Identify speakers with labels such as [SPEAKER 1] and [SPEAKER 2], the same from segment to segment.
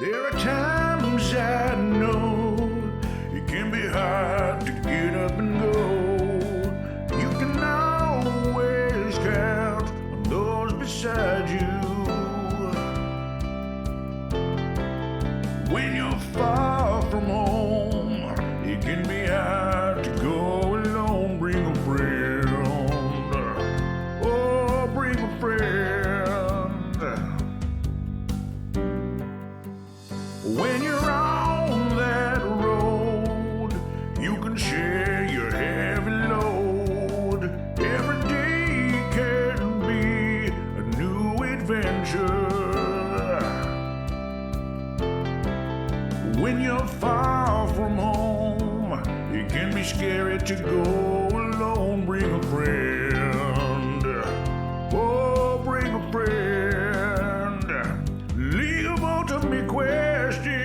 [SPEAKER 1] There are times I know it can be hard to get up and go. You can always count on those beside you. When you're far from home, it can be hard to go alone. Bring a friend. Oh, bring a friend. When you're on that road, you can share your heavy load. Every day can be a new adventure. When you're far from home, it can be scary to go alone. Bring a friend. Oh, bring a friend. Leave a to me question.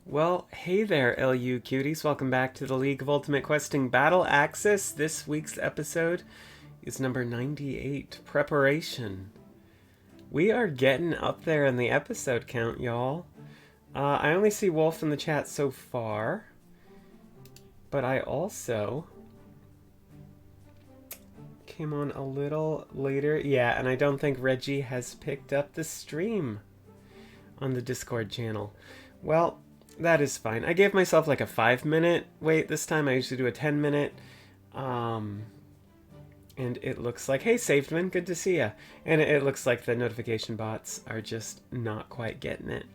[SPEAKER 2] Well, hey there, LU cuties. Welcome back to the League of Ultimate Questing Battle Axis. This week's episode is number 98, Preparation. We are getting up there in the episode count, y'all. I only see Wolf in the chat so far, but I also came on a little later. Yeah, and I don't think Reggie has picked up the stream on the Discord channel. Well, that is fine. I gave myself like a 5-minute wait this time. I usually do a 10-minute. And it looks like, hey, Savedman, good to see ya. And it looks like the notification bots are just not quite getting it.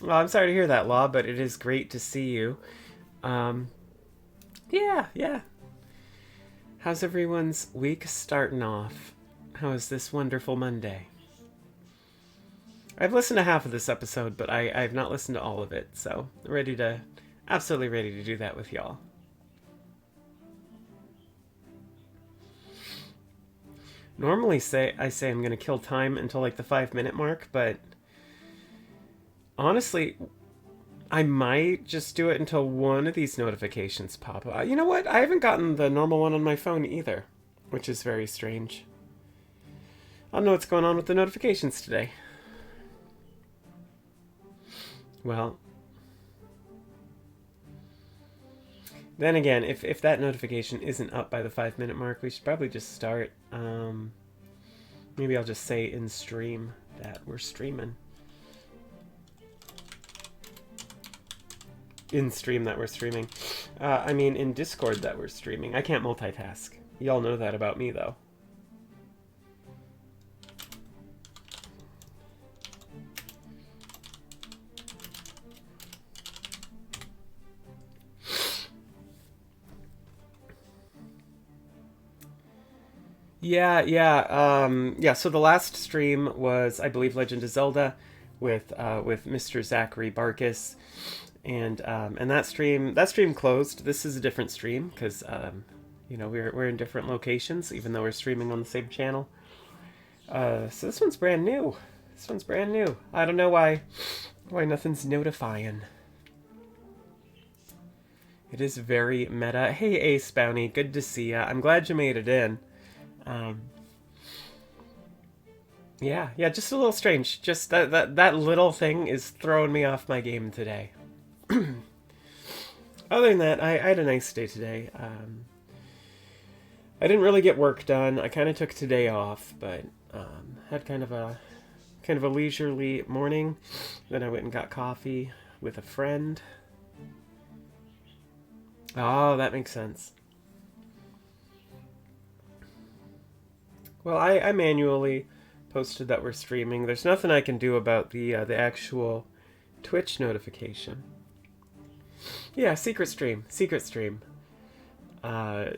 [SPEAKER 2] Well, I'm sorry to hear that, Law, but it is great to see you. Yeah. How's everyone's week starting off? How is this wonderful Monday? I've listened to half of this episode, but I've not listened to all of it, so absolutely ready to do that with y'all. Normally I say I'm going to kill time until like the 5-minute mark, but honestly, I might just do it until one of these notifications pop up. You know what? I haven't gotten the normal one on my phone either, which is very strange. I don't know what's going on with the notifications today. Well, then again, if that notification isn't up by the 5-minute mark, we should probably just start. Maybe I'll just say in stream that we're streaming. In stream that we're streaming. I mean in Discord that we're streaming. I can't multitask. Y'all know that about me, though. Yeah, so the last stream was, I believe, Legend of Zelda with Mr. Zachary Barkus, and that stream closed. This is a different stream because we're in different locations, even though we're streaming on the same channel. So this one's brand new. I don't know why nothing's notifying. It is very meta. Hey, Ace Bounty, good to see ya. I'm glad you made it in. Yeah, just a little strange. Just that little thing is throwing me off my game today. Other than that, I had a nice day today. I didn't really get work done. I kind of took today off, but had kind of a leisurely morning. Then I went and got coffee with a friend. Oh, that makes sense. Well, I manually posted that we're streaming. There's nothing I can do about the actual Twitch notification. Yeah, secret stream. And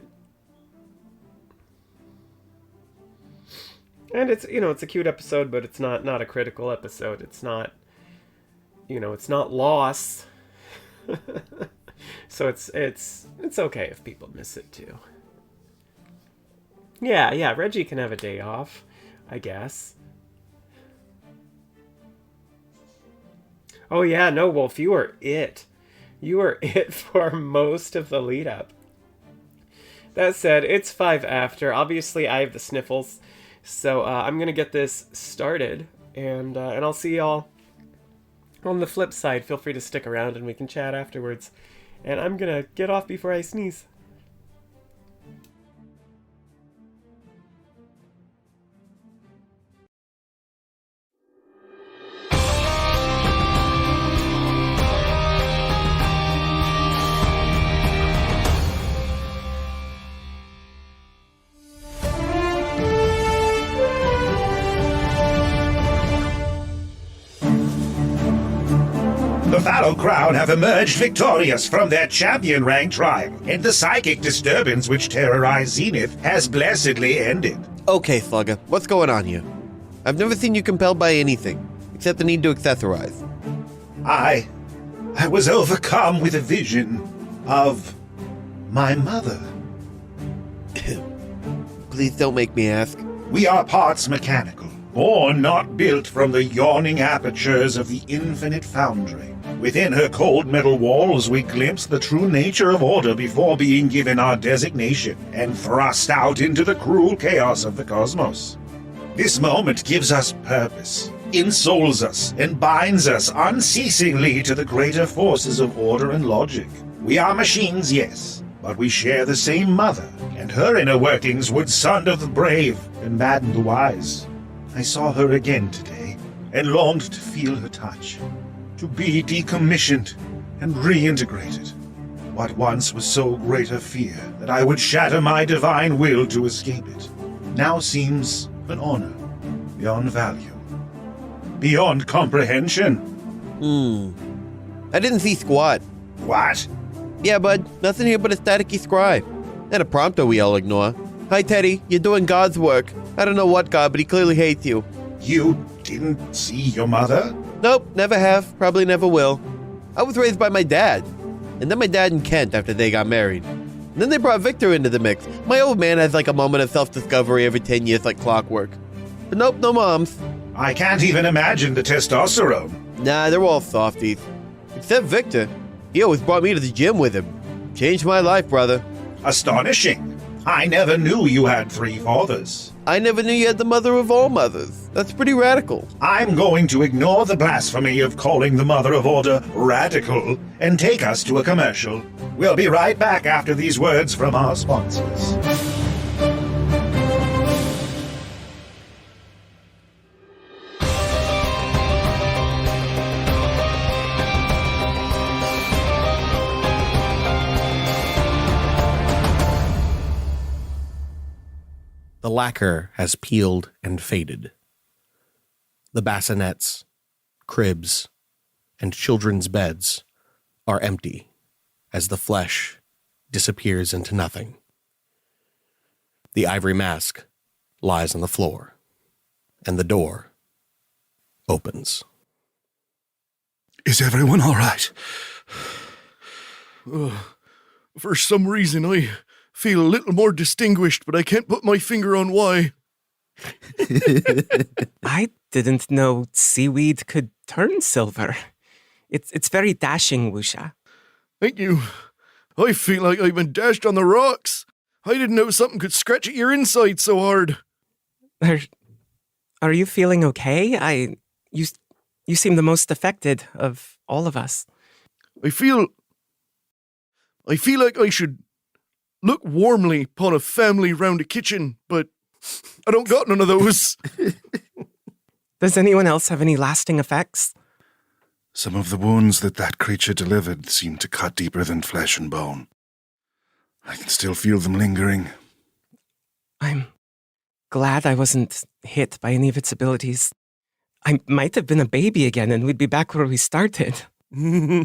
[SPEAKER 2] it's it's a cute episode, but it's not a critical episode. It's not it's not loss. So it's okay if people miss it too. Yeah, Reggie can have a day off, I guess. Oh yeah, no, Wolf, you were it. You were it for most of the lead up. That said, it's 5 after. Obviously, I have the sniffles, so I'm gonna get this started, and I'll see y'all on the flip side. Feel free to stick around, and we can chat afterwards. And I'm gonna get off before I sneeze.
[SPEAKER 1] The fallow crowd have emerged victorious from their champion-ranked tribe, and the psychic disturbance which terrorized Zenith has blessedly ended.
[SPEAKER 3] Okay, Slugger, what's going on here? I've never seen you compelled by anything, except the need to accessorize.
[SPEAKER 1] I was overcome with a vision of my mother.
[SPEAKER 3] Please don't make me ask.
[SPEAKER 1] We are parts mechanical, born not built from the yawning apertures of the infinite foundry. Within her cold metal walls we glimpse the true nature of order before being given our designation and thrust out into the cruel chaos of the cosmos. This moment gives us purpose, ensouls us, and binds us unceasingly to the greater forces of order and logic. We are machines, yes, but we share the same mother, and her inner workings would sunder the brave and madden the wise. I saw her again today, and longed to feel her touch, to be decommissioned and reintegrated. What once was so great a fear that I would shatter my divine will to escape it, now seems an honor beyond value, beyond comprehension.
[SPEAKER 3] I didn't see squat.
[SPEAKER 1] What?
[SPEAKER 3] Yeah, bud, nothing here but a staticky scribe. And a prompter we all ignore. Hi, Teddy, you're doing God's work. I don't know what God, but he clearly hates you.
[SPEAKER 1] You didn't see your mother?
[SPEAKER 3] Nope, never have, probably never will. I was raised by my dad, and then my dad and Kent after they got married. And then they brought Victor into the mix. My old man has like a moment of self-discovery every 10 years like clockwork. But nope, no moms.
[SPEAKER 1] I can't even imagine the testosterone.
[SPEAKER 3] Nah, they're all softies. Except Victor. He always brought me to the gym with him. Changed my life, brother.
[SPEAKER 1] Astonishing. I never knew you had 3 fathers.
[SPEAKER 3] I never knew you had the mother of all mothers. That's pretty radical.
[SPEAKER 1] I'm going to ignore the blasphemy of calling the mother of order radical and take us to a commercial. We'll be right back after these words from our sponsors.
[SPEAKER 4] The lacquer has peeled and faded. The bassinets, cribs, and children's beds are empty as the flesh disappears into nothing. The ivory mask lies on the floor, and the door opens.
[SPEAKER 5] Is everyone all right? For some reason, I feel a little more distinguished, but I can't put my finger on why.
[SPEAKER 6] I didn't know seaweed could turn silver. It's very dashing, Wusha.
[SPEAKER 5] Thank you. I feel like I've been dashed on the rocks. I didn't know something could scratch at your inside so hard.
[SPEAKER 6] Are you feeling okay? You seem the most affected of all of us.
[SPEAKER 5] I feel like I should look warmly upon a family round a kitchen, but I don't got none of those.
[SPEAKER 6] Does anyone else have any lasting effects?
[SPEAKER 5] Some of the wounds that creature delivered seem to cut deeper than flesh and bone. I can still feel them lingering.
[SPEAKER 6] I'm glad I wasn't hit by any of its abilities. I might have been a baby again and we'd be back where we started.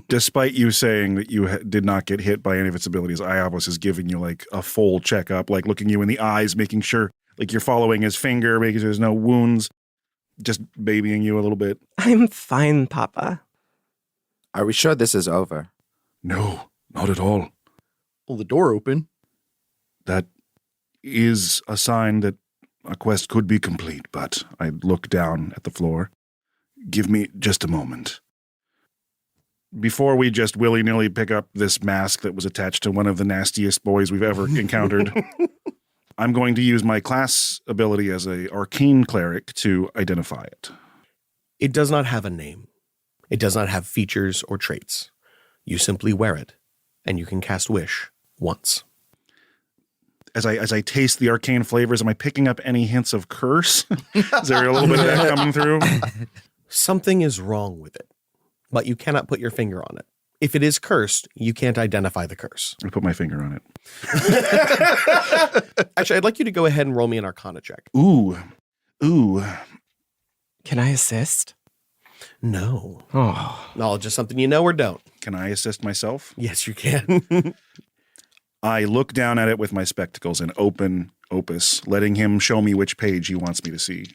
[SPEAKER 5] Despite you saying that you did not get hit by any of its abilities, Iabos is giving you like a full checkup, like looking you in the eyes, making sure like you're following his finger, making sure there's no wounds, just babying you a little bit.
[SPEAKER 6] I'm fine, Papa.
[SPEAKER 7] Are we sure this is over?
[SPEAKER 5] No, not at all. Well, the door open. That is a sign that a quest could be complete, but I look down at the floor. Give me just a moment. before we just willy-nilly pick up this mask that was attached to one of the nastiest boys we've ever encountered, I'm going to use my class ability as a arcane cleric to identify it.
[SPEAKER 4] It does not have a name. It does not have features or traits. You simply wear it, and you can cast Wish once.
[SPEAKER 5] As I taste the arcane flavors, am I picking up any hints of curse? Is there a little bit of that coming through?
[SPEAKER 4] Something is wrong with it, but you cannot put your finger on it. If it is cursed, you can't identify the curse.
[SPEAKER 5] I put my finger on it.
[SPEAKER 4] Actually, I'd like you to go ahead and roll me an Arcana check.
[SPEAKER 5] Ooh.
[SPEAKER 6] Can I assist?
[SPEAKER 4] No.
[SPEAKER 6] Oh.
[SPEAKER 4] Knowledge is something you know or don't.
[SPEAKER 5] Can I assist myself?
[SPEAKER 4] Yes, you can.
[SPEAKER 5] I look down at it with my spectacles and open Opus, letting him show me which page he wants me to see.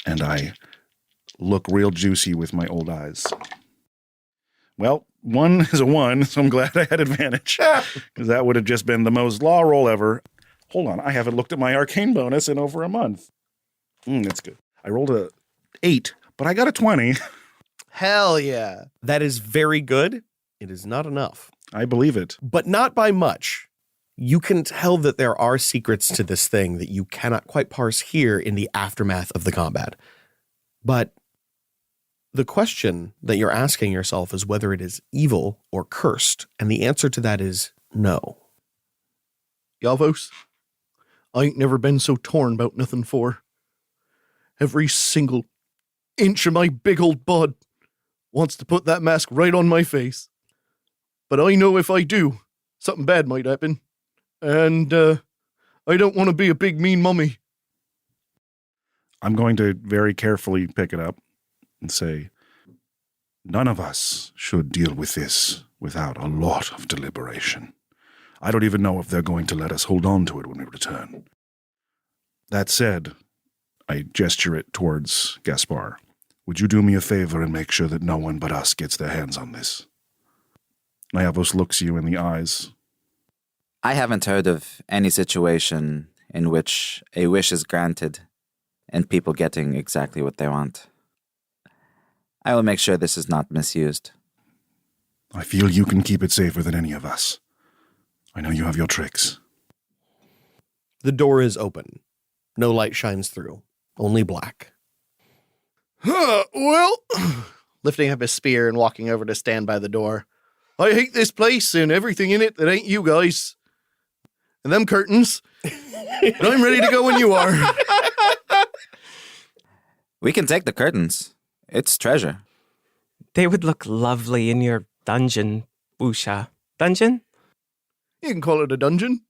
[SPEAKER 5] And I look real juicy with my old eyes. Well, 1 is a 1, so I'm glad I had advantage, because that would have just been the most law roll ever. Hold on, I haven't looked at my arcane bonus in over a month. That's good. I rolled a 8, but I got a 20.
[SPEAKER 3] Hell yeah.
[SPEAKER 4] That is very good. It is not enough.
[SPEAKER 5] I believe it.
[SPEAKER 4] But not by much. You can tell that there are secrets to this thing that you cannot quite parse here in the aftermath of the combat. But the question that you're asking yourself is whether it is evil or cursed, and the answer to that is no.
[SPEAKER 8] Yavos, I ain't never been so torn about nothing for. Every single inch of my big old bud wants to put that mask right on my face. But I know if I do, something bad might happen. And I don't want to be a big mean mummy.
[SPEAKER 5] I'm going to very carefully pick it up and say, none of us should deal with this without a lot of deliberation. I don't even know if they're going to let us hold on to it when we return. That said, I gesture it towards Gaspar. Would you do me a favor and make sure that no one but us gets their hands on this? Nyavos looks you in the eyes.
[SPEAKER 7] I haven't heard of any situation in which a wish is granted and people getting exactly what they want. I will make sure this is not misused.
[SPEAKER 5] I feel you can keep it safer than any of us. I know you have your tricks.
[SPEAKER 4] The door is open. No light shines through. Only black.
[SPEAKER 8] Well, lifting up his spear and walking over to stand by the door. I hate this place and everything in it that ain't you guys. And them curtains. But I'm ready to go when you are.
[SPEAKER 7] We can take the curtains. It's treasure.
[SPEAKER 6] They would look lovely in your dungeon, Usha. Dungeon?
[SPEAKER 8] You can call it a dungeon.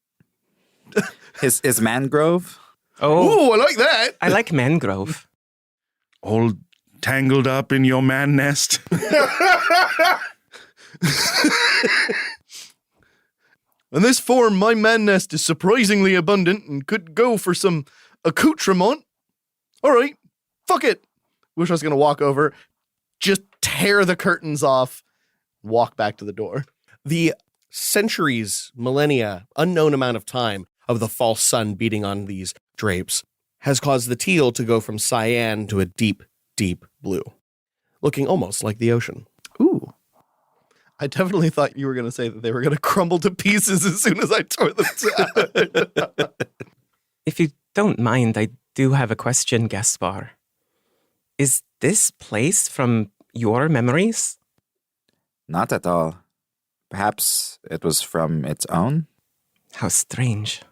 [SPEAKER 7] Is mangrove?
[SPEAKER 6] Oh,
[SPEAKER 8] Ooh, I like that.
[SPEAKER 6] I like mangrove.
[SPEAKER 5] All tangled up in your man nest.
[SPEAKER 8] In this form, my man nest is surprisingly abundant and could go for some accoutrement. All right, fuck it. Wish I was going to walk over, just tear the curtains off, walk back to the door.
[SPEAKER 4] The centuries, millennia, unknown amount of time of the false sun beating on these drapes has caused the teal to go from cyan to a deep, deep blue, looking almost like the ocean.
[SPEAKER 8] Ooh. I definitely thought you were going to say that they were going to crumble to pieces as soon as I tore them down.
[SPEAKER 6] If you don't mind, I do have a question, Gaspar. Is this place from your memories?
[SPEAKER 7] Not at all. Perhaps it was from its own?
[SPEAKER 6] How strange.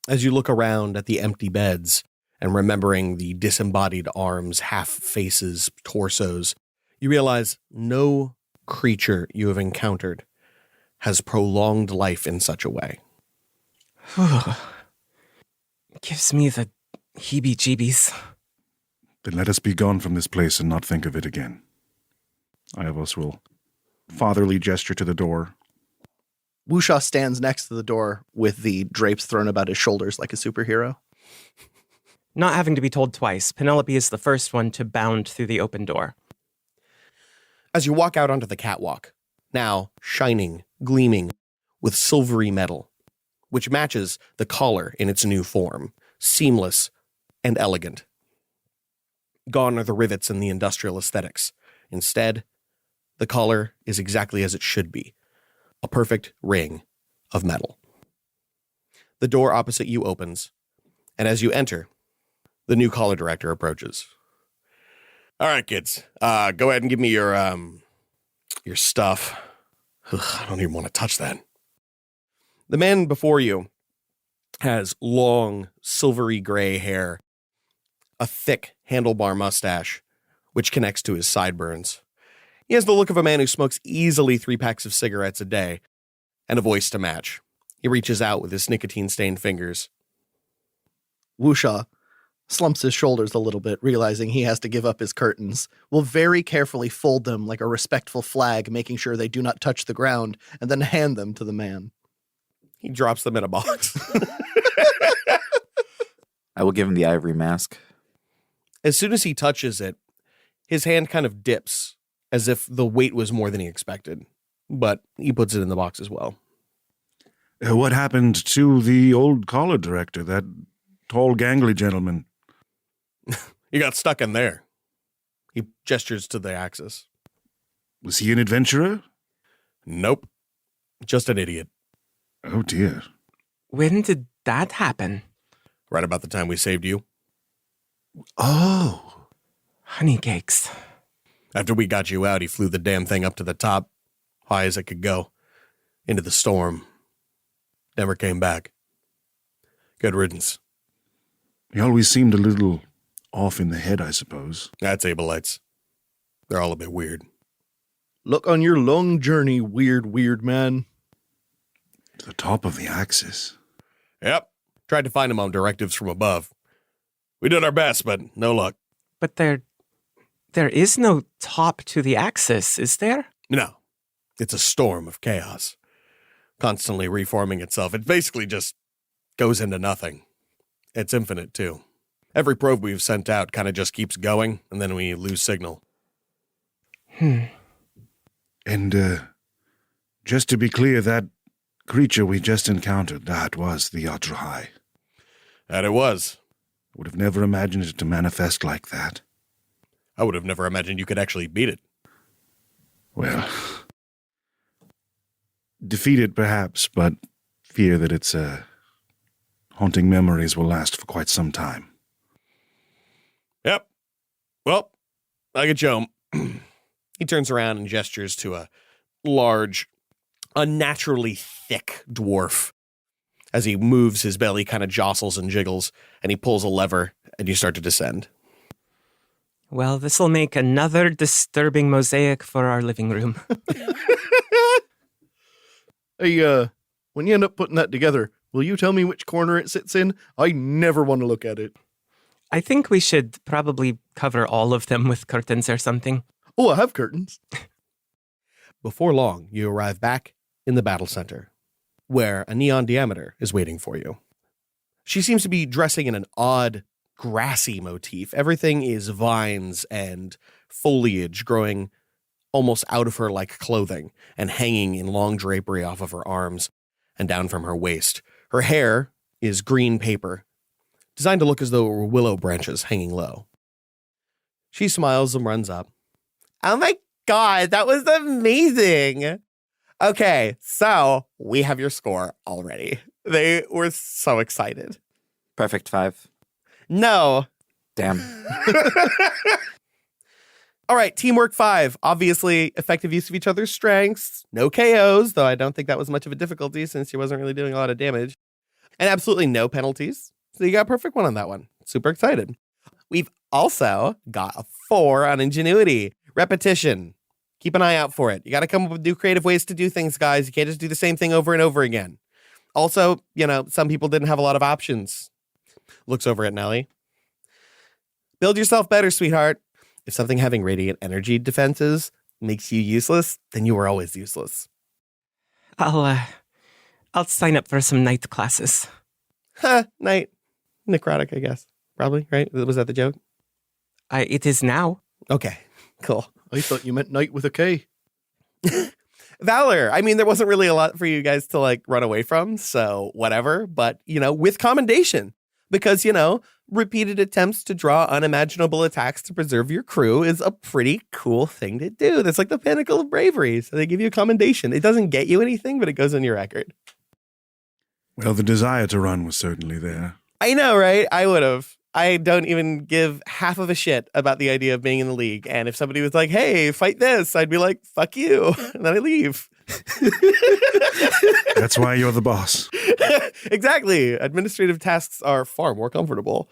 [SPEAKER 4] As you look around at the empty beds and remembering the disembodied arms, half faces, torsos, you realize no creature you have encountered has prolonged life in such a way.
[SPEAKER 6] Gives me the heebie-jeebies.
[SPEAKER 5] Then let us be gone from this place and not think of it again. Iavos will fatherly gesture to the door.
[SPEAKER 8] Wusha stands next to the door with the drapes thrown about his shoulders like a superhero.
[SPEAKER 6] Not having to be told twice, Penelope is the first one to bound through the open door.
[SPEAKER 4] As you walk out onto the catwalk, now shining, gleaming with silvery metal, which matches the collar in its new form, seamless and elegant. Gone are the rivets and the industrial aesthetics. Instead, The collar is exactly as it should be. A perfect ring of metal. The door opposite you opens, and as you enter, the new collar director approaches. All right, kids, go ahead and give me your stuff. Ugh, I don't even want to touch that. The man before you has long, silvery gray hair, a thick handlebar mustache, which connects to his sideburns. He has the look of a man who smokes easily 3 packs of cigarettes a day, and a voice to match. He reaches out with his nicotine-stained fingers.
[SPEAKER 8] Wusha slumps his shoulders a little bit, realizing he has to give up his curtains, will very carefully fold them like a respectful flag, making sure they do not touch the ground, and then hand them to the man.
[SPEAKER 4] He drops them in a box.
[SPEAKER 7] I will give him the ivory mask.
[SPEAKER 4] As soon as he touches it, his hand kind of dips, as if the weight was more than he expected. But he puts it in the box as well.
[SPEAKER 5] What happened to the old collar director, that tall, gangly gentleman?
[SPEAKER 4] He got stuck in there. He gestures to the axis.
[SPEAKER 5] Was he an adventurer?
[SPEAKER 4] Nope. Just an idiot.
[SPEAKER 5] Oh, dear.
[SPEAKER 6] When did that happen?
[SPEAKER 4] Right about the time we saved you.
[SPEAKER 5] Oh.
[SPEAKER 6] Honey cakes.
[SPEAKER 4] After we got you out, he flew the damn thing up to the top, high as it could go, into the storm. Never came back. Good riddance.
[SPEAKER 5] He always seemed a little off in the head, I suppose.
[SPEAKER 4] That's Abelites. They're all a bit weird.
[SPEAKER 8] Look on your long journey, weird man.
[SPEAKER 5] To the top of the axis.
[SPEAKER 4] Yep. Tried to find him on directives from above. We did our best, but no luck.
[SPEAKER 6] But there is no top to the axis, is there?
[SPEAKER 4] No. It's a storm of chaos. Constantly reforming itself. It basically just goes into nothing. It's infinite, too. Every probe we've sent out kind of just keeps going, and then we lose signal.
[SPEAKER 5] And, just to be clear, that creature we just encountered, that was the Yadrahai.
[SPEAKER 4] That it was.
[SPEAKER 5] Would have never imagined it to manifest like that.
[SPEAKER 4] I would have never imagined you could actually beat it.
[SPEAKER 5] Well, defeated perhaps, but fear that its haunting memories will last for quite some time.
[SPEAKER 4] Yep. Well, I get you home. He turns around and gestures to a large, unnaturally thick dwarf. As he moves, his belly kind of jostles and jiggles, and he pulls a lever, and you start to descend.
[SPEAKER 6] Well, this'll make another disturbing mosaic for our living room.
[SPEAKER 8] Hey, when you end up putting that together, will you tell me which corner it sits in? I never want to look at it.
[SPEAKER 6] I think we should probably cover all of them with curtains or something.
[SPEAKER 8] Oh, I have curtains.
[SPEAKER 4] Before long, you arrive back in the battle center, where a neon diameter is waiting for you. She seems to be dressing in an odd, grassy motif. Everything is vines and foliage growing almost out of her like clothing and hanging in long drapery off of her arms and down from her waist. Her hair is green paper, designed to look as though it were willow branches hanging low. She smiles and runs up. Oh my God, that was amazing. Okay, so we have your score already. They were so excited.
[SPEAKER 7] Perfect 5.
[SPEAKER 4] No.
[SPEAKER 7] Damn.
[SPEAKER 4] All right, teamwork 5. Obviously, effective use of each other's strengths. No KOs, though I don't think that was much of a difficulty since she wasn't really doing a lot of damage. And absolutely no penalties. So you got a perfect one on that one. Super excited. We've also got a 4 on ingenuity. Repetition. Keep an eye out for it. You got to come up with new creative ways to do things, guys. You can't just do the same thing over and over again. Also, some people didn't have a lot of options. Looks over at Nellie. Build yourself better, sweetheart. If something having radiant energy defenses makes you useless, then you were always useless.
[SPEAKER 6] I'll sign up for some night classes.
[SPEAKER 4] Night. Necrotic, I guess. Probably, right? Was that the joke?
[SPEAKER 6] It is now.
[SPEAKER 4] Okay, cool.
[SPEAKER 8] I thought you meant night with a K.
[SPEAKER 4] Valor. I mean, there wasn't really a lot for you guys to run away from, so whatever. But, with commendation.
[SPEAKER 3] Because, repeated attempts to draw unimaginable attacks to preserve your crew is a pretty cool thing to do. That's like the pinnacle of bravery. So they give you a commendation. It doesn't get you anything, but it goes on your record.
[SPEAKER 5] Well, the desire to run was certainly there.
[SPEAKER 3] I know, right? I would have. I don't even give half of a shit about the idea of being in the league. And if somebody was like, hey, fight this, I'd be like, fuck you. And then I leave.
[SPEAKER 5] That's why you're the boss.
[SPEAKER 3] Exactly. Administrative tasks are far more comfortable.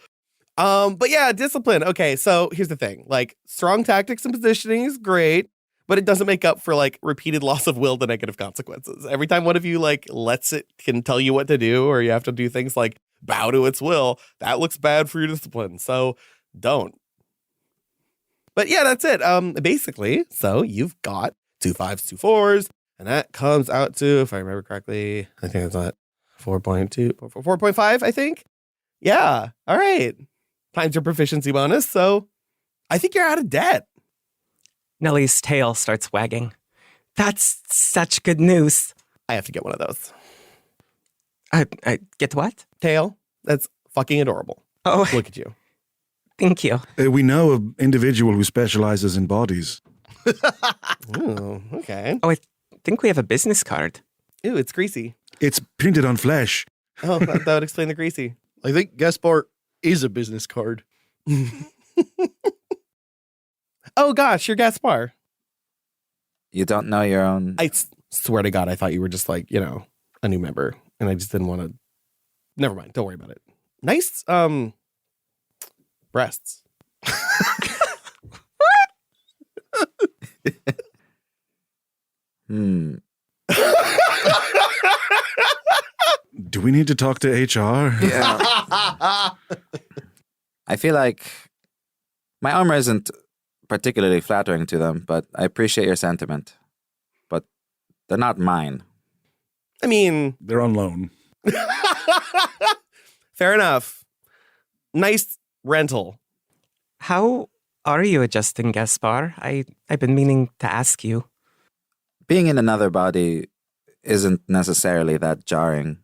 [SPEAKER 3] But yeah, discipline. Okay, so here's the thing. Like, strong tactics and positioning is great, but it doesn't make up for like repeated loss of will to negative consequences. Every time one of you like lets it can tell you what to do, or you have to do things like bow to its will, that looks bad for your discipline. So don't. But yeah, that's it. Basically, so you've got 2 5s, 2 4s, and that comes out to, if I remember correctly, I think it's at 4.2, 4.5, I think. Yeah. All right. Times your proficiency bonus. So I think you're out of debt.
[SPEAKER 6] Nellie's tail starts wagging. That's such good news.
[SPEAKER 3] I have to get one of those.
[SPEAKER 6] I get what?
[SPEAKER 3] Tail. That's fucking adorable.
[SPEAKER 6] Oh,
[SPEAKER 3] Look at you.
[SPEAKER 6] thank you.
[SPEAKER 5] We know an individual who specializes in bodies.
[SPEAKER 3] Ooh, okay.
[SPEAKER 6] Oh, I think we have a business card.
[SPEAKER 3] Ooh, it's greasy.
[SPEAKER 5] It's printed on flesh.
[SPEAKER 3] Oh, that would explain the greasy.
[SPEAKER 8] I think Gaspar is a business card.
[SPEAKER 3] Oh gosh, you're Gaspar.
[SPEAKER 7] You don't know your own.
[SPEAKER 3] I swear to God, I thought you were just like, a new member. And I just didn't want to. Never mind. Don't worry about it. Nice breasts.
[SPEAKER 5] Do we need to talk to HR?
[SPEAKER 7] Yeah. I feel like my armor isn't particularly flattering to them, but I appreciate your sentiment. But they're not mine.
[SPEAKER 3] I mean,
[SPEAKER 5] They're on loan.
[SPEAKER 3] fair enough. Nice rental.
[SPEAKER 6] How are you adjusting, Gaspar? I've been meaning to ask you.
[SPEAKER 7] Being in another body isn't necessarily that jarring.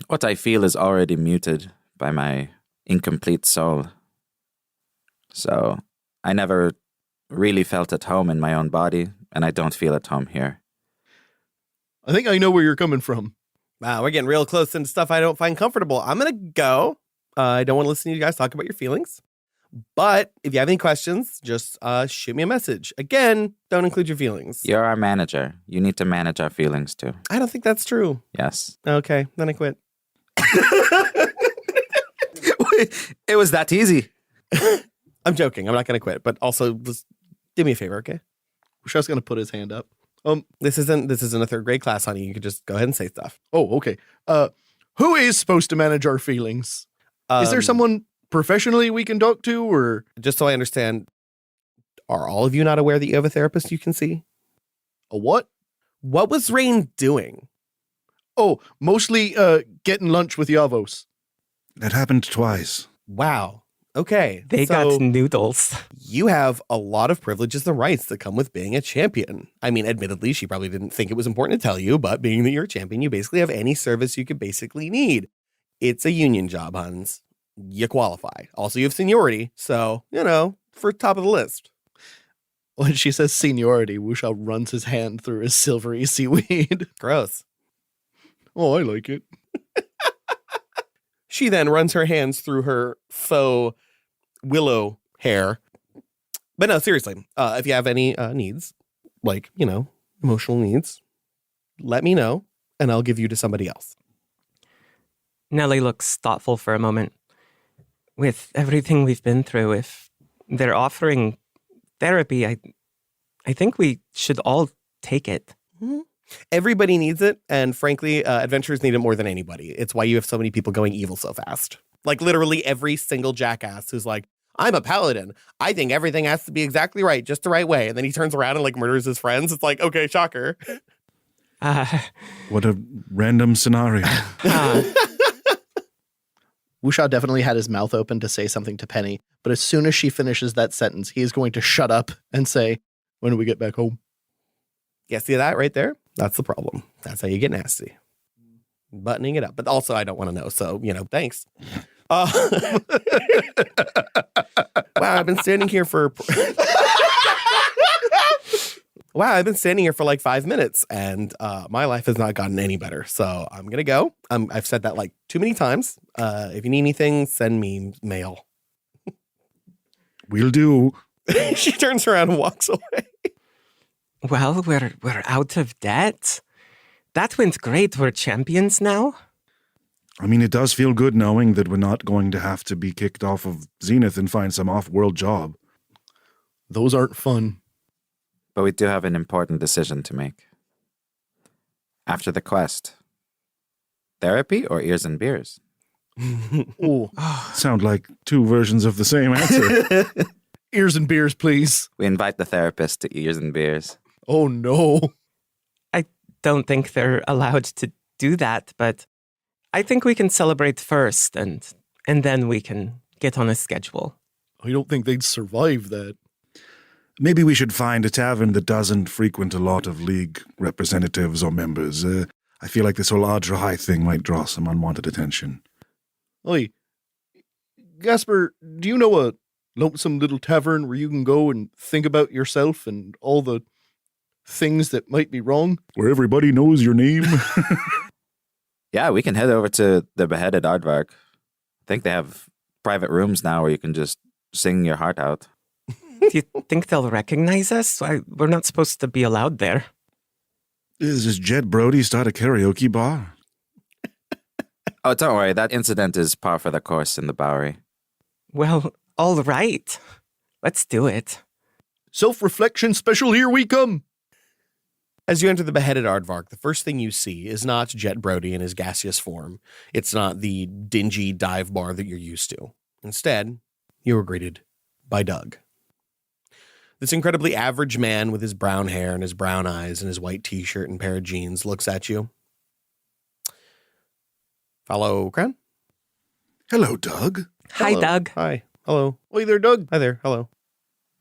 [SPEAKER 7] What I feel is already muted by my incomplete soul. So I never really felt at home in my own body, and I don't feel at home here.
[SPEAKER 8] I think I know where you're coming from.
[SPEAKER 3] Wow, we're getting real close into stuff I don't find comfortable. I'm going to go. I don't want to listen to you guys talk about your feelings. But if you have any questions, just shoot me a message. Again, don't include your feelings.
[SPEAKER 7] You're our manager. You need to manage our feelings too.
[SPEAKER 3] I don't think that's true.
[SPEAKER 7] Yes.
[SPEAKER 3] Okay, then I quit.
[SPEAKER 7] It was that easy.
[SPEAKER 3] I'm joking. I'm not going to quit. But also, just do me a favor, okay?
[SPEAKER 8] Shaw's going to put his hand up.
[SPEAKER 3] This isn't a third grade class, honey. You could just go ahead and say stuff.
[SPEAKER 8] Oh, okay. Who is supposed to manage our feelings? Is there
[SPEAKER 3] Um,
[SPEAKER 8] someone professionally we can talk to, or
[SPEAKER 3] Just so I understand, are all of you not aware that you have a therapist you can see?
[SPEAKER 8] a what?
[SPEAKER 3] What was Rain doing?
[SPEAKER 8] Oh, mostly getting lunch with Yavos.
[SPEAKER 5] That happened twice.
[SPEAKER 3] Wow. Okay.
[SPEAKER 6] They
[SPEAKER 3] so
[SPEAKER 6] got noodles.
[SPEAKER 3] you have a lot of privileges and rights that come with being a champion. I mean, admittedly, she probably didn't think it was important to tell you, but being that you're a champion, you basically have any service you could basically need. It's a union job, Hans. You qualify. Also, you have seniority, so, for top of the list.
[SPEAKER 8] When she says seniority, Wushao runs his hand through his silvery seaweed.
[SPEAKER 3] Gross.
[SPEAKER 8] Oh, I like it.
[SPEAKER 3] She then runs her hands through her faux willow hair. But no, seriously, if you have any needs, like, emotional needs, let me know, and I'll give you to somebody else.
[SPEAKER 6] Nellie looks thoughtful for a moment. With everything we've been through, if they're offering therapy, I think we should all take it.
[SPEAKER 3] Mm-hmm. Everybody needs it, and frankly, adventurers need it more than anybody. It's why you have so many people going evil so fast. Like, literally every single jackass who's like, I'm a paladin. I think everything has to be exactly right, just the right way. And then he turns around and, like, murders his friends. It's like, okay, shocker.
[SPEAKER 5] What a random scenario.
[SPEAKER 8] Wushao definitely had his mouth open to say something to Penny, but as soon as she finishes that sentence, he is going to shut up and say, when do we get back home?
[SPEAKER 3] Yeah, see that right there? That's the problem. That's how you get nasty.
[SPEAKER 4] buttoning it up. But also, I don't want to know. So, thanks. Wow, I've been standing here for... Wow, I've been standing here for like 5 minutes, and my life has not gotten any better. So I'm going to go. I've said that like too many times. If you need anything, send me mail.
[SPEAKER 5] We'll do.
[SPEAKER 4] She turns around and walks away.
[SPEAKER 6] Well, we're out of debt. That went great. We're champions now.
[SPEAKER 5] I mean, it does feel good knowing that we're not going to have to be kicked off of Zenith and find some off-world job.
[SPEAKER 8] Those aren't fun.
[SPEAKER 7] But we do have an important decision to make. After the quest, therapy or ears and beers?
[SPEAKER 8] Oh,
[SPEAKER 5] Sound like two versions of the same answer.
[SPEAKER 8] ears and beers, please.
[SPEAKER 7] We invite the therapist to ears and beers.
[SPEAKER 8] Oh, no.
[SPEAKER 6] I don't think they're allowed to do that, but I think we can celebrate first, and then we can get on a schedule.
[SPEAKER 8] I don't think they'd survive that.
[SPEAKER 5] Maybe we should find a tavern that doesn't frequent a lot of League representatives or members. I feel like this whole Adra High thing might draw some unwanted attention.
[SPEAKER 8] Oi, Gasper, do you know a lonesome little tavern where you can go and think about yourself and all the things that might be wrong?
[SPEAKER 5] Where everybody knows your name?
[SPEAKER 7] Yeah, we can head over to the Beheaded Aardvark. I think they have private rooms now where you can just sing your heart out.
[SPEAKER 6] Do you think they'll recognize us? We're not supposed to be allowed there.
[SPEAKER 5] Does Jed Brody start a karaoke bar?
[SPEAKER 7] Oh, don't worry. That incident is par for the course in the Bowery.
[SPEAKER 6] Well, all right. Let's do it.
[SPEAKER 8] Self-reflection special, here we come.
[SPEAKER 4] As you enter the Beheaded Aardvark, the first thing you see is not Jet Brody in his gaseous form. It's not the dingy dive bar that you're used to. Instead, you are greeted by Doug. This incredibly average man with his brown hair and his brown eyes and his white t-shirt and pair of jeans looks at you. Follow Crown?
[SPEAKER 5] Hello, Doug.
[SPEAKER 6] Hi,
[SPEAKER 4] Hello.
[SPEAKER 6] Doug.
[SPEAKER 4] Hi. Hello.
[SPEAKER 8] Oi there, Doug.
[SPEAKER 4] Hi there. Hello.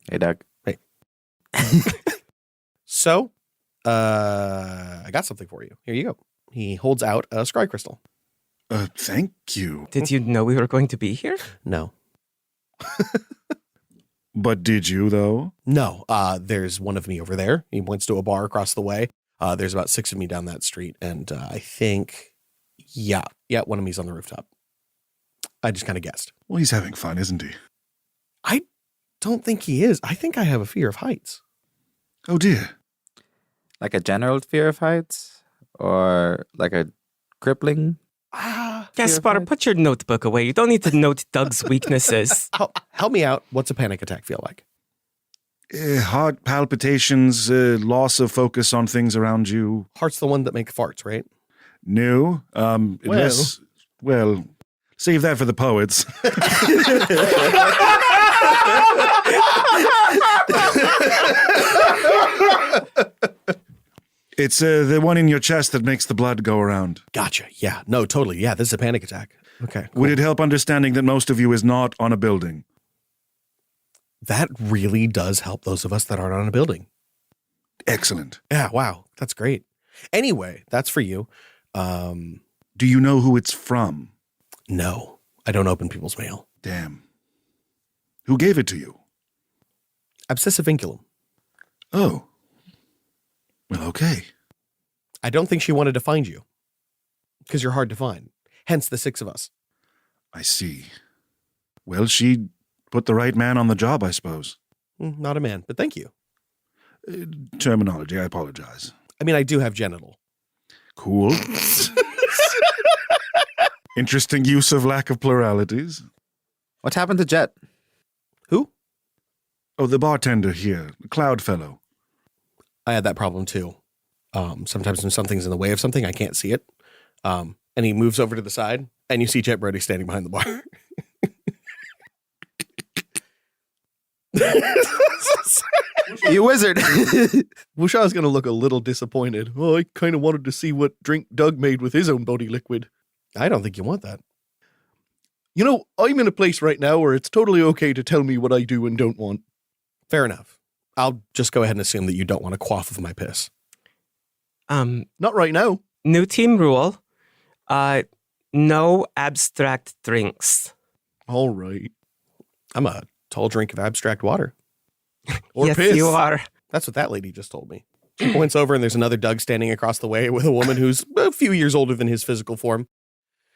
[SPEAKER 7] Hey, Doug.
[SPEAKER 4] So, I got something for you. Here you go. He holds out a scry crystal.
[SPEAKER 5] Thank you.
[SPEAKER 6] Did you know we were going to be here?
[SPEAKER 4] No.
[SPEAKER 5] But did you, though?
[SPEAKER 4] No. There's one of me over there. He points to a bar across the way. There's about 6 of me down that street. And I think, yeah, one of me's on the rooftop. I just kind of guessed.
[SPEAKER 5] Well, he's having fun, isn't he?
[SPEAKER 4] I don't think he is. I think I have a fear of heights.
[SPEAKER 5] Oh, dear.
[SPEAKER 7] Like a general fear of heights? Or like a crippling?
[SPEAKER 6] Gaspar, put your notebook away. You don't need to note Doug's weaknesses.
[SPEAKER 4] Help me out. What's a panic attack feel like?
[SPEAKER 5] Heart palpitations, loss of focus on things around you.
[SPEAKER 4] Heart's the one that make farts, right?
[SPEAKER 5] No. Unless, well, save that for the poets. It's the one in your chest that makes the blood go around.
[SPEAKER 4] Gotcha. Yeah. No, totally. Yeah, this is a panic attack. Okay. Cool.
[SPEAKER 5] Would it help understanding that most of you is not on a building?
[SPEAKER 4] That really does help those of us that aren't on a building.
[SPEAKER 5] Excellent.
[SPEAKER 4] Yeah. Wow. That's great. Anyway, that's for you.
[SPEAKER 5] Do you know who it's from?
[SPEAKER 4] No, I don't open people's mail.
[SPEAKER 5] Damn. Who gave it to you?
[SPEAKER 4] Obsessivinculum.
[SPEAKER 5] Oh. Well, okay.
[SPEAKER 4] I don't think she wanted to find you because you're hard to find. Hence the 6 of us.
[SPEAKER 5] I see. Well, she put the right man on the job, I suppose.
[SPEAKER 4] Not a man, but thank you.
[SPEAKER 5] Terminology, I apologize.
[SPEAKER 4] I mean, I do have genital.
[SPEAKER 5] Cool. Interesting use of lack of pluralities.
[SPEAKER 7] What happened to Jet?
[SPEAKER 4] Who?
[SPEAKER 5] Oh, the bartender here, the Cloud Fellow.
[SPEAKER 4] I had that problem too. Sometimes when something's in the way of something, I can't see it. And he moves over to the side, and you see Jet Brody standing behind the bar.
[SPEAKER 7] You wizard.
[SPEAKER 8] Wish I was going to look a little disappointed. Well, I kind of wanted to see what drink Doug made with his own body liquid.
[SPEAKER 4] I don't think you want that.
[SPEAKER 8] You know, I'm in a place right now where it's totally okay to tell me what I do and don't want.
[SPEAKER 4] Fair enough. I'll just go ahead and assume that you don't want to quaff of my piss.
[SPEAKER 8] Not right now.
[SPEAKER 6] New team rule. No abstract drinks.
[SPEAKER 8] All right.
[SPEAKER 4] I'm a tall drink of abstract water.
[SPEAKER 8] Or
[SPEAKER 6] yes,
[SPEAKER 8] piss.
[SPEAKER 6] you are.
[SPEAKER 4] That's what that lady just told me. She points over and there's another Doug standing across the way with a woman who's a few years older than his physical form.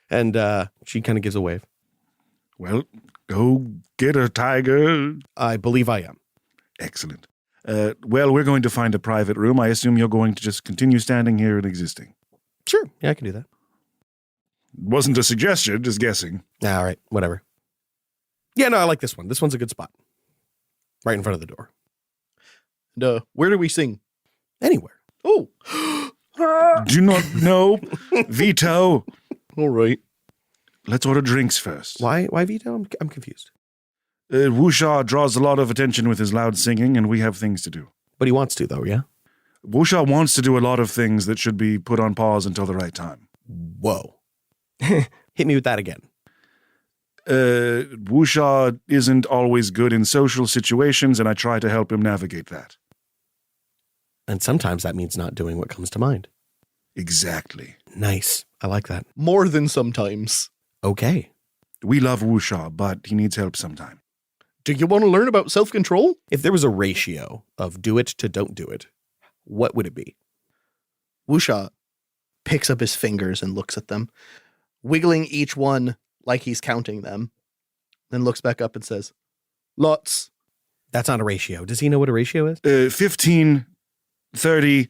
[SPEAKER 4] And she kind of gives a wave.
[SPEAKER 5] Well, go get her, Tiger.
[SPEAKER 4] I believe I am.
[SPEAKER 5] Excellent. Well, we're going to find a private room. I assume you're going to just continue standing here and existing.
[SPEAKER 4] Sure. Yeah, I can do that.
[SPEAKER 5] Wasn't a suggestion, just guessing.
[SPEAKER 4] All right. Whatever. Yeah, no, I like this one. This one's a good spot. Right in front of the door.
[SPEAKER 8] And, where do we sing?
[SPEAKER 4] Anywhere.
[SPEAKER 8] Oh.
[SPEAKER 5] Do not know. Veto.
[SPEAKER 8] All right.
[SPEAKER 5] Let's order drinks first.
[SPEAKER 4] Why veto? I'm confused.
[SPEAKER 5] Wusha draws a lot of attention with his loud singing, and we have things to do.
[SPEAKER 4] But he wants to, though, yeah?
[SPEAKER 5] Wusha wants to do a lot of things that should be put on pause until the right time.
[SPEAKER 4] Whoa. Hit me with that again.
[SPEAKER 5] Wusha isn't always good in social situations, and I try to help him navigate that.
[SPEAKER 4] And sometimes that means not doing what comes to mind.
[SPEAKER 5] Exactly.
[SPEAKER 4] Nice. I like that.
[SPEAKER 8] More than sometimes.
[SPEAKER 4] Okay.
[SPEAKER 5] We love Wusha, but he needs help sometime.
[SPEAKER 8] Do you want to learn about self-control?
[SPEAKER 4] If there was a ratio of do it to don't do it, what would it be?
[SPEAKER 8] Wusha picks up his fingers and looks at them, wiggling each one like he's counting them, then looks back up and says, lots.
[SPEAKER 4] That's not a ratio. Does he know what a ratio is?
[SPEAKER 5] 15, 30,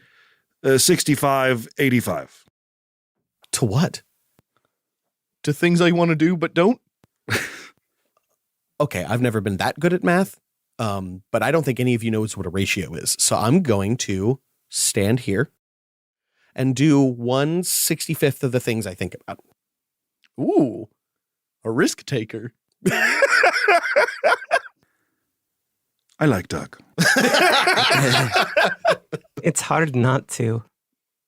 [SPEAKER 5] 65, 85.
[SPEAKER 4] To what?
[SPEAKER 8] To things I want to do but don't?
[SPEAKER 4] Okay, I've never been that good at math, but I don't think any of you knows what a ratio is. So I'm going to stand here and do 1/65 of the things I think about.
[SPEAKER 8] Ooh, a risk taker.
[SPEAKER 5] I like Doug.
[SPEAKER 6] It's hard not to.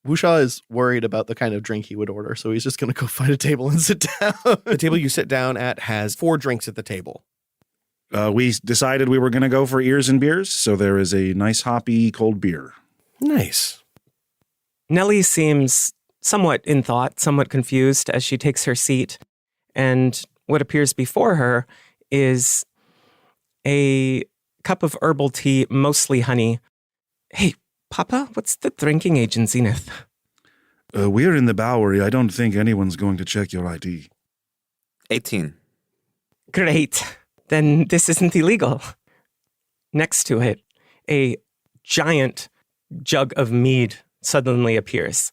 [SPEAKER 8] Wusha is worried about the kind of drink he would order, so he's just going to go find a table and sit down.
[SPEAKER 4] The table you sit down at has 4 drinks at the table.
[SPEAKER 5] We decided we were going to go for ears and beers, so there is a nice hoppy cold beer.
[SPEAKER 4] Nice.
[SPEAKER 6] Nellie seems somewhat in thought, somewhat confused as she takes her seat, and what appears before her is a cup of herbal tea, mostly honey. Hey, Papa, what's the drinking age in Zenith?
[SPEAKER 5] We're in the Bowery. I don't think anyone's going to check your ID.
[SPEAKER 7] 18.
[SPEAKER 6] Great. Then this isn't illegal. Next to it, a giant jug of mead suddenly appears.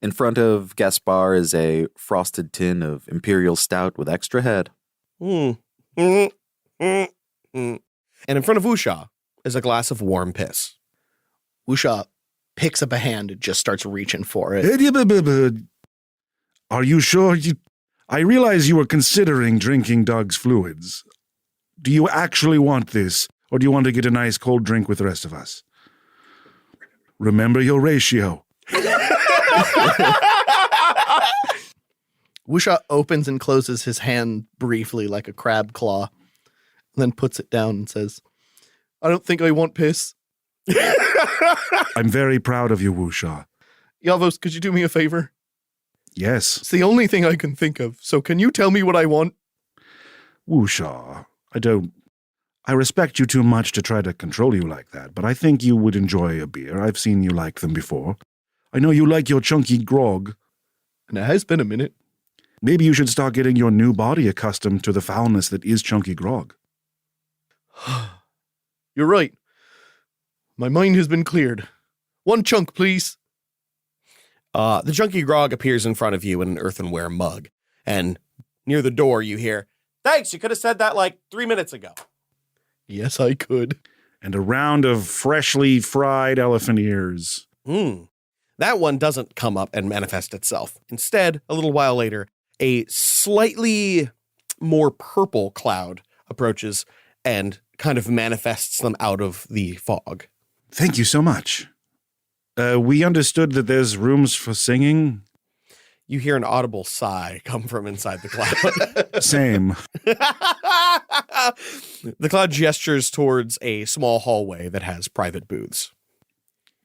[SPEAKER 7] In front of Gaspar is a frosted tin of Imperial Stout with extra head.
[SPEAKER 4] And in front of Wusha is a glass of warm piss.
[SPEAKER 8] Wusha picks up a hand and just starts reaching for it.
[SPEAKER 5] Are you sure I realize you were considering drinking Doug's fluids. Do you actually want this, or do you want to get a nice cold drink with the rest of us? Remember your ratio.
[SPEAKER 8] Wusha opens and closes his hand briefly like a crab claw, and then puts it down and says, I don't think I want piss.
[SPEAKER 5] I'm very proud of you, Wusha.
[SPEAKER 8] Yavos, could you do me a favor?
[SPEAKER 5] Yes.
[SPEAKER 8] It's the only thing I can think of, so can you tell me what I want?
[SPEAKER 5] Wusha, I respect you too much to try to control you like that, but I think you would enjoy a beer. I've seen you like them before. I know you like your chunky grog.
[SPEAKER 8] And it has been a minute.
[SPEAKER 5] Maybe you should start getting your new body accustomed to the foulness that is chunky grog.
[SPEAKER 8] You're right. My mind has been cleared. 1 chunk, please.
[SPEAKER 4] The chunky grog appears in front of you in an earthenware mug. And near the door, you hear, thanks, you could have said that like 3 minutes ago.
[SPEAKER 8] Yes, I could.
[SPEAKER 5] And a round of freshly fried elephant ears.
[SPEAKER 4] That one doesn't come up and manifest itself. Instead, a little while later, a slightly more purple cloud approaches and kind of manifests them out of the fog.
[SPEAKER 5] Thank you so much. We understood that there's rooms for singing.
[SPEAKER 4] You hear an audible sigh come from inside the cloud.
[SPEAKER 5] Same.
[SPEAKER 4] The cloud gestures towards a small hallway that has private booths.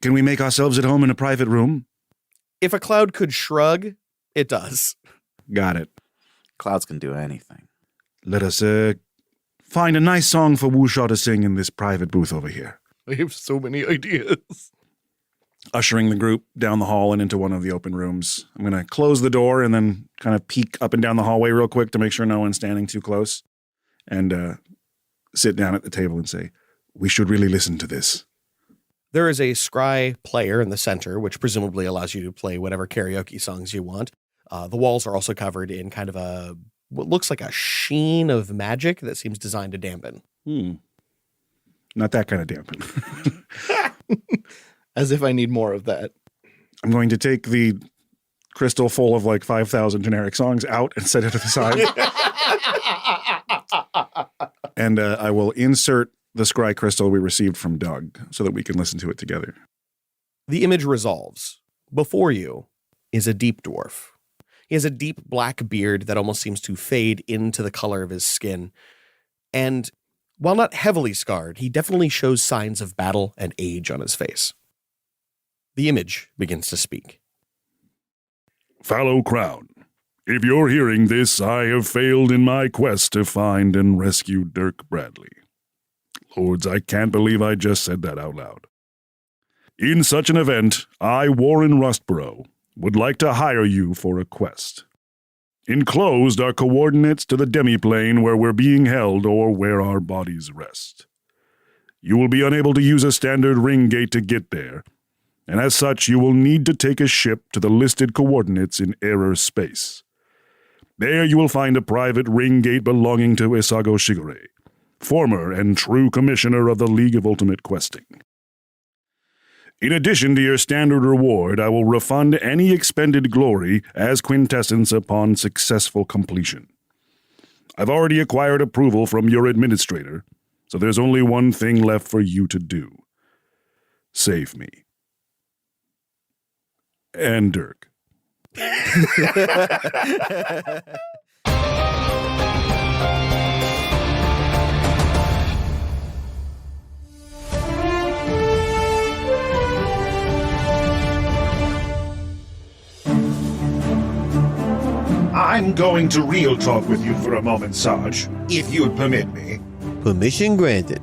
[SPEAKER 5] Can we make ourselves at home in a private room?
[SPEAKER 4] If a cloud could shrug, It does.
[SPEAKER 5] Got it.
[SPEAKER 7] Clouds can do anything.
[SPEAKER 5] Let us find a nice song for Wushaw to sing in this private booth over here.
[SPEAKER 8] I have so many ideas.
[SPEAKER 5] Ushering the group down the hall and into one of the open rooms. I'm going to close the door and then kind of peek up and down the hallway real quick to make sure no one's standing too close. And sit down at the table and say, we should really listen to this.
[SPEAKER 4] There is a scry player in the center, which presumably allows you to play whatever karaoke songs you want. The walls are also covered in kind of what looks like a sheen of magic that seems designed to dampen.
[SPEAKER 5] Not that kind of dampen.
[SPEAKER 8] As if I need more of that.
[SPEAKER 5] I'm going to take the crystal full of like 5,000 generic songs out and set it to the side. And I will insert the scry crystal we received from Doug so that we can listen to it together.
[SPEAKER 4] The image resolves. Before you is a deep dwarf. He has a deep black beard that almost seems to fade into the color of his skin. And while not heavily scarred, he definitely shows signs of battle and age on his face. The image begins to speak.
[SPEAKER 1] Fallow Crown, if you're hearing this, I have failed in my quest to find and rescue Dirk Bradley. Lords, I can't believe I just said that out loud. In such an event, I, Warren Rustborough, would like to hire you for a quest. Enclosed are coordinates to the demiplane where we're being held or where our bodies rest. You will be unable to use a standard ring gate to get there, and as such you will need to take a ship to the listed coordinates in error space. There you will find a private ring gate belonging to Isago Shigure, former and true commissioner of the League of Ultimate Questing. In addition to your standard reward, I will refund any expended glory as quintessence upon successful completion. I've already acquired approval from your administrator, so there's only one thing left for you to do. Save me. And Dirk. I'm going to real talk with you for a moment, Sarge, if you'd permit me.
[SPEAKER 3] Permission granted.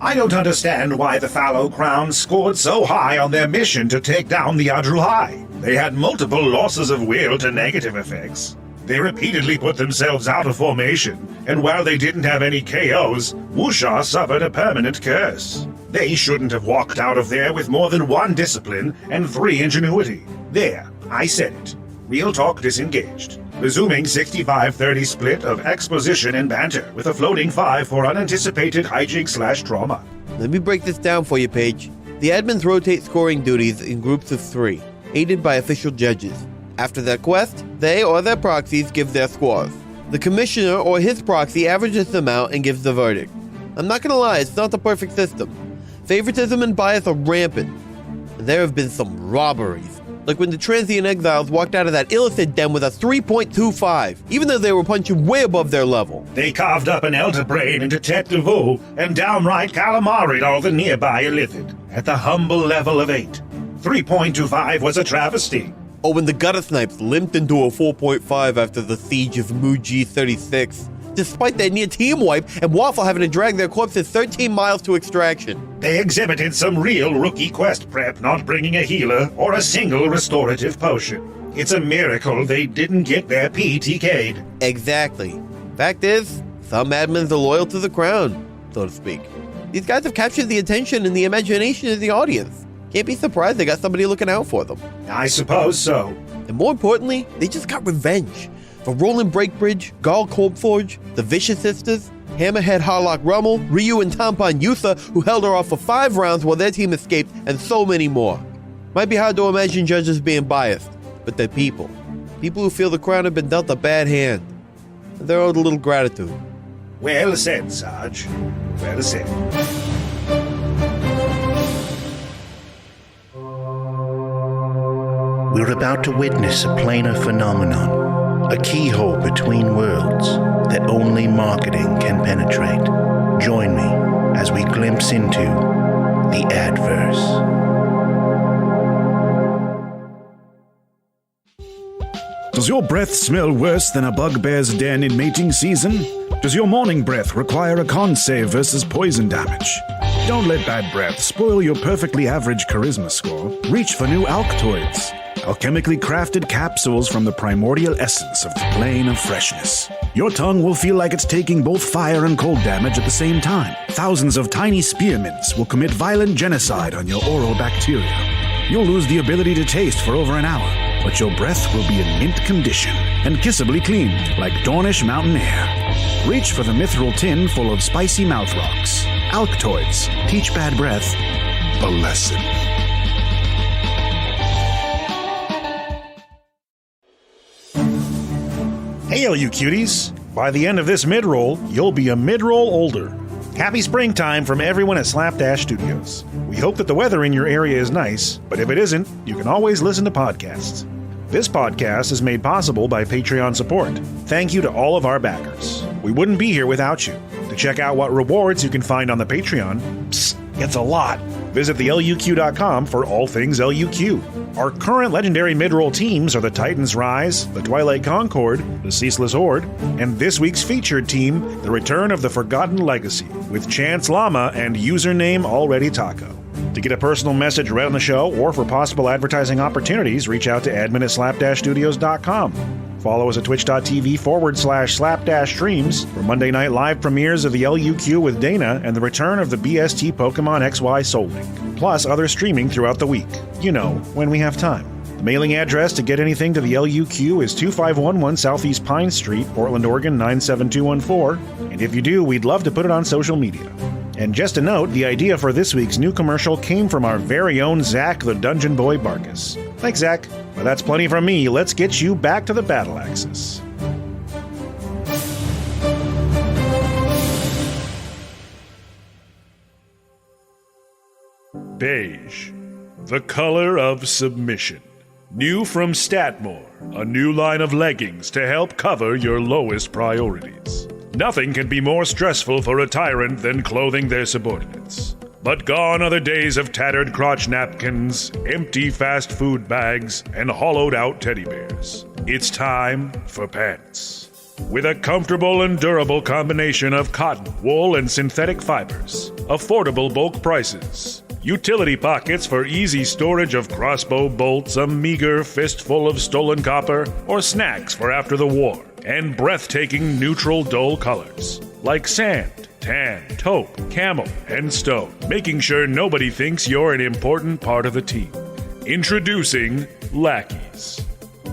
[SPEAKER 1] I don't understand why the Fallow Crown scored so high on their mission to take down the Adrul High. They had multiple losses of will to negative effects. They repeatedly put themselves out of formation, and while they didn't have any KOs, Wushaw suffered a permanent curse. They shouldn't have walked out of there with more than 1 discipline and 3 ingenuity. There, I said it. Real talk disengaged. Resuming 65-30 split of exposition and banter with a floating 5 for unanticipated hijinks/trauma.
[SPEAKER 3] Let me break this down for you, Paige. The admins rotate scoring duties in groups of 3, aided by official judges. After their quest, they or their proxies give their scores. The commissioner or his proxy averages them out and gives the verdict. I'm not gonna lie, it's not the perfect system. Favoritism and bias are rampant. And there have been some robberies. Like when the transient exiles walked out of that illicit den with a 3.25, even though they were punching way above their level.
[SPEAKER 1] They carved up an elder brain into Tete de Veau and downright calamaried all the nearby illithid at the humble level of 8. 3.25 was a travesty.
[SPEAKER 3] Or when the gutter snipes limped into a 4.5 after the siege of Muji 36, despite their near team wipe and Waffle having to drag their corpses 13 miles to extraction.
[SPEAKER 1] They exhibited some real rookie quest prep, not bringing a healer or a single restorative potion. It's a miracle they didn't get their PTK'd.
[SPEAKER 3] Exactly. Fact is, some admins are loyal to the crown, so to speak. These guys have captured the attention and the imagination of the audience. Can't be surprised they got somebody looking out for them.
[SPEAKER 1] I suppose so.
[SPEAKER 3] And more importantly, they just got revenge. For Roland Breakbridge, Gal Coldforge, the Vicious Sisters, Hammerhead Harlock Rummel, Ryu and Tampon Yutha, who held her off for 5 rounds while their team escaped, and so many more. Might be hard to imagine judges being biased, but they're people. People who feel the crown have been dealt a bad hand. And they're owed a little gratitude.
[SPEAKER 1] Well said, Sarge. Well said.
[SPEAKER 9] We're about to witness a planar phenomenon, a keyhole between worlds that only marketing can penetrate. Join me as we glimpse into the Adverse.
[SPEAKER 5] Does your breath smell worse than a bugbear's den in mating season? Does your morning breath require a con save versus poison damage? Don't let bad breath spoil your perfectly average charisma score. Reach for new Alktoids, alchemically crafted capsules from the primordial essence of the plane of freshness. Your tongue will feel like it's taking both fire and cold damage at the same time. Thousands of tiny spearmints will commit violent genocide on your oral bacteria. You'll lose the ability to taste for over an hour, but your breath will be in mint condition and kissably clean like Dornish mountain air. Reach for the mithril tin full of spicy mouth rocks. Alktoids. Teach bad breath a lesson. Hey, all you cuties. By the end of this mid-roll, you'll be a mid-roll older. Happy springtime from everyone at Slapdash Studios. We hope that the weather in your area is nice, but if it isn't, you can always listen to podcasts. This podcast is made possible by Patreon support. Thank you to all of our backers. We wouldn't be here without you. To check out what rewards you can find on the Patreon, it's a lot. Visit theluq.com for all things LUQ. Our current legendary mid-roll teams are the Titans Rise, the Twilight Concord, the Ceaseless Horde, and this week's featured team, the Return of the Forgotten Legacy, with Chance Llama and username Already Taco. To get a personal message read on the show or for possible advertising opportunities, reach out to admin@slapdashstudios.com. Follow us at twitch.tv/slapdash streams for Monday night live premieres of the LUQ with Dana and the return of the BST Pokemon XY Soul Link, plus other streaming throughout the week. You know, when we have time. The mailing address to get anything to the LUQ is 2511 Southeast Pine Street, Portland, Oregon 97214, and if you do, we'd love to put it on social media. And just a note, the idea for this week's new commercial came from our very own Zach the Dungeon Boy Barkus. Thanks, Zach. Well, that's plenty from me. Let's get you back to the battle axis. Beige, the color of submission. New from Statmore, a new line of leggings to help cover your lowest priorities. Nothing can be more stressful for a tyrant than clothing their subordinates. But gone are the days of tattered crotch napkins, empty fast food bags, and hollowed-out teddy bears. It's time for pants. With a comfortable and durable combination of cotton, wool, and synthetic fibers, affordable bulk prices, utility pockets for easy storage of crossbow bolts, a meager fistful of stolen copper, or snacks for after the war, and breathtaking neutral dull colors, like sand, tan, taupe, camel, and stone, making sure nobody thinks you're an important part of the team. Introducing Lackeys,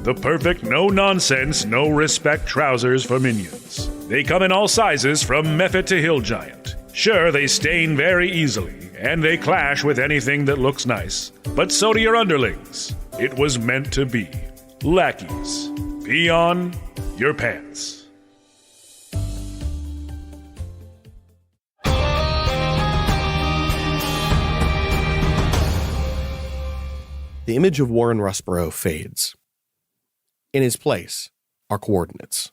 [SPEAKER 5] the perfect no-nonsense, no-respect trousers for minions. They come in all sizes from Mephit to Hill Giant. Sure, they stain very easily, and they clash with anything that looks nice. But so do your underlings. It was meant to be. Lackeys. Pee on your pants.
[SPEAKER 4] The image of Warren Russborough fades. In his place are coordinates.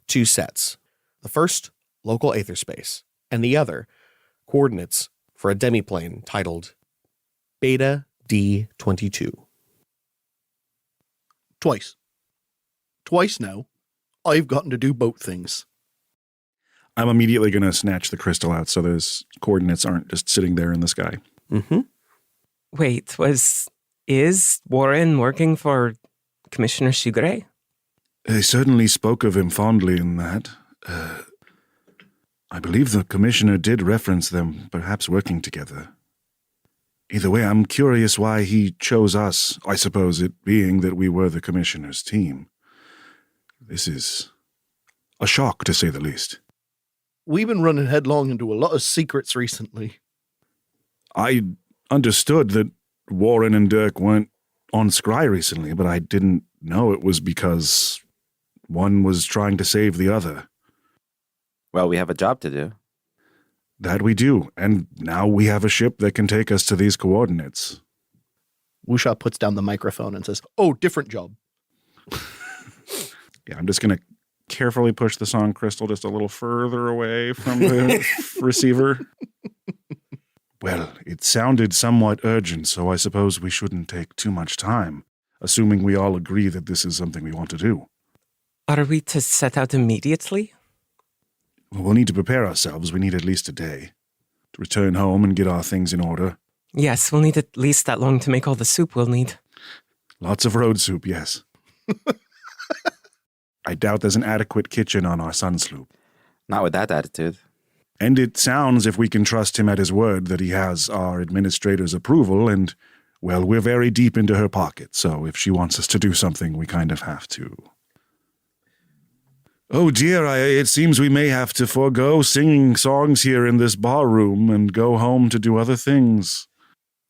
[SPEAKER 4] Two sets. The first, local aether space, and the other, coordinates for a demiplane titled Beta D22.
[SPEAKER 8] Twice now, I've gotten to do both things.
[SPEAKER 5] I'm immediately going to snatch the crystal out so those coordinates aren't just sitting there in the sky.
[SPEAKER 4] Mm-hmm.
[SPEAKER 6] Wait, is Warren working for Commissioner Shigure?
[SPEAKER 5] They certainly spoke of him fondly in that. I believe the commissioner did reference them perhaps working together. Either way, I'm curious why he chose us, I suppose it being that we were the commissioner's team. This is a shock, to say the least.
[SPEAKER 8] We've been running headlong into a lot of secrets recently.
[SPEAKER 5] I understood that Warren and Dirk weren't on Scry recently, but I didn't know it was because one was trying to save the other.
[SPEAKER 7] Well, we have a job to do.
[SPEAKER 5] That we do, and now we have a ship that can take us to these coordinates.
[SPEAKER 8] Wusha puts down the microphone and says, "Oh, different job."
[SPEAKER 5] Yeah, I'm just going to carefully push the song Crystal just a little further away from the receiver. Well, it sounded somewhat urgent, so I suppose we shouldn't take too much time. assuming we all agree that this is something we want to do.
[SPEAKER 6] Are we to set out immediately?
[SPEAKER 5] We'll need to prepare ourselves. We need at least a day to return home and get our things in order.
[SPEAKER 6] Yes, we'll need at least that long to make all the soup we'll need.
[SPEAKER 5] Lots of road soup, yes. I doubt there's an adequate kitchen on our sun sloop.
[SPEAKER 7] Not with that attitude.
[SPEAKER 5] And it sounds, if we can trust him at his word, that he has our administrator's approval, and, well, we're very deep into her pocket, so if she wants us to do something, we kind of have to. Oh dear, it seems we may have to forego singing songs here in this bar room and go home to do other things.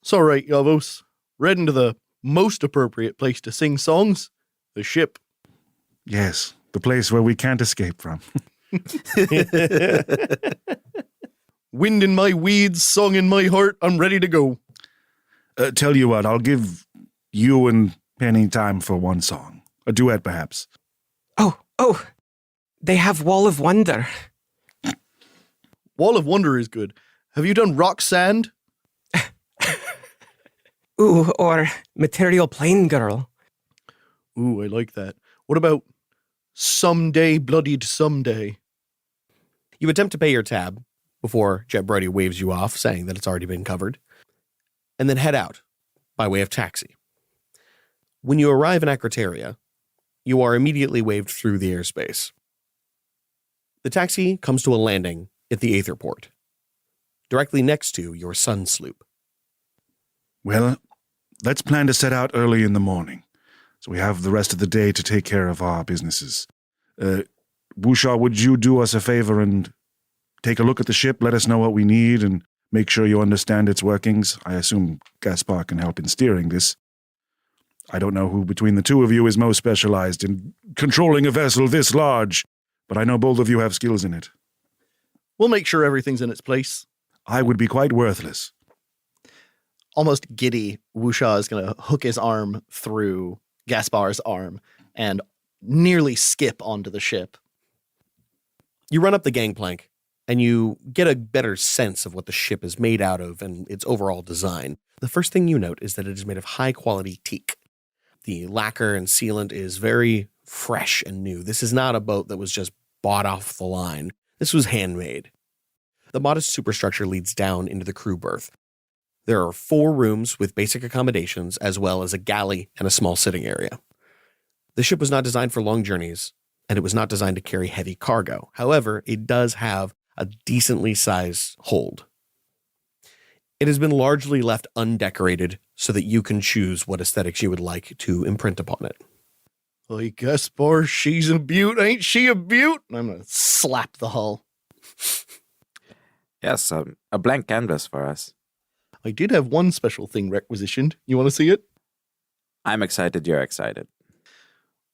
[SPEAKER 8] It's all right, Yavos. We're heading to the most appropriate place to sing songs, the ship.
[SPEAKER 5] Yes, the place where we can't escape from.
[SPEAKER 8] Wind in my weeds, song in my heart, I'm ready to go.
[SPEAKER 5] Tell you what, I'll give you and Penny time for one song. A duet, perhaps.
[SPEAKER 6] Oh, they have Wall of Wonder.
[SPEAKER 8] Wall of Wonder is good. Have you done Rock Sand?
[SPEAKER 6] Ooh, or Material Plane Girl.
[SPEAKER 8] Ooh, I like that. What about Someday Bloodied Someday?
[SPEAKER 4] You attempt to pay your tab before Jet Brody waves you off, saying that it's already been covered, and then head out by way of taxi. When you arrive in Akrataria, you are immediately waved through the airspace. The taxi comes to a landing at the Aetherport, directly next to your sun sloop.
[SPEAKER 5] Well, let's plan to set out early in the morning, so we have the rest of the day to take care of our businesses. Bouchard, would you do us a favor and take a look at the ship, let us know what we need, and make sure you understand its workings? I assume Gaspar can help in steering this. I don't know who between the two of you is most specialized in controlling a vessel this large, but I know both of you have skills in it.
[SPEAKER 8] We'll make sure everything's in its place.
[SPEAKER 5] I would be quite worthless.
[SPEAKER 8] Almost giddy, Wusha is going to hook his arm through Gaspar's arm and nearly skip onto the ship.
[SPEAKER 4] You run up the gangplank, and you get a better sense of what the ship is made out of and its overall design. The first thing you note is that it is made of high-quality teak. The lacquer and sealant is very fresh and new. This is not a boat that was just bought off the line. This was handmade. The modest superstructure leads down into the crew berth. There are 4 rooms with basic accommodations, as well as a galley and a small sitting area. The ship was not designed for long journeys, and it was not designed to carry heavy cargo. However, it does have a decently sized hold. It has been largely left undecorated so that you can choose what aesthetics you would like to imprint upon it.
[SPEAKER 8] Hey, Gaspar, she's a beaut, ain't she a beaut? I'm going to slap the hull.
[SPEAKER 7] Yes, a blank canvas for us.
[SPEAKER 8] I did have one special thing requisitioned. You want to see it?
[SPEAKER 7] I'm excited you're excited.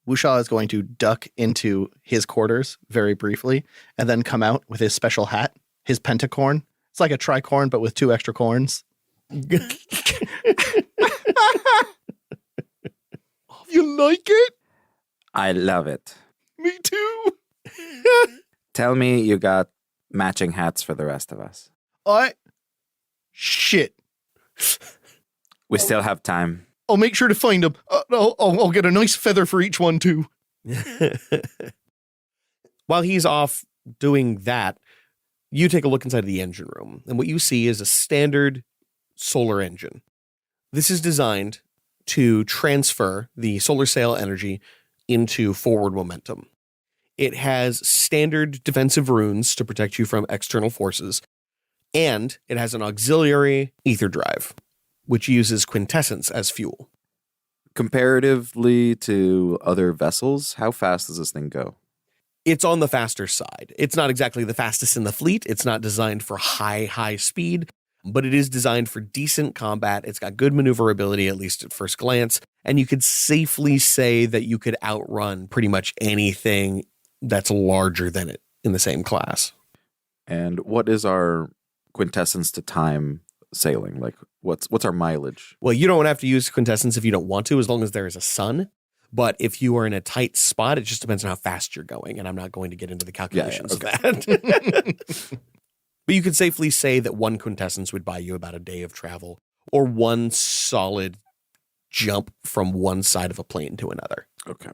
[SPEAKER 8] Wusha is going to duck into his quarters very briefly and then come out with his special hat, his pentacorn. It's like a tricorn, but with 2 extra corns. You like it?
[SPEAKER 7] I love it.
[SPEAKER 8] Me too.
[SPEAKER 7] Tell me you got matching hats for the rest of us.
[SPEAKER 8] Shit.
[SPEAKER 7] We still have time.
[SPEAKER 8] I'll make sure to find them. I'll get a nice feather for each one, too.
[SPEAKER 4] While he's off doing that, you take a look inside of the engine room, and what you see is a standard solar engine. This is designed to transfer the solar sail energy into forward momentum. It has standard defensive runes to protect you from external forces, and it has an auxiliary ether drive, which uses quintessence as fuel.
[SPEAKER 7] Comparatively to other vessels, how fast does this thing go?
[SPEAKER 4] It's on the faster side. It's not exactly the fastest in the fleet. It's not designed for high speed, but it is designed for decent combat. It's got good maneuverability, at least at first glance, and you could safely say that you could outrun pretty much anything that's larger than it in the same class.
[SPEAKER 7] And what is our quintessence to time sailing? Like, what's our mileage?
[SPEAKER 4] Well, you don't have to use quintessence if you don't want to, as long as there is a sun. But if you are in a tight spot, it just depends on how fast you're going, and I'm not going to get into the calculations of that. But you could safely say that 1 quintessence would buy you about a day of travel, or 1 solid jump from one side of a plane to another.
[SPEAKER 7] Okay.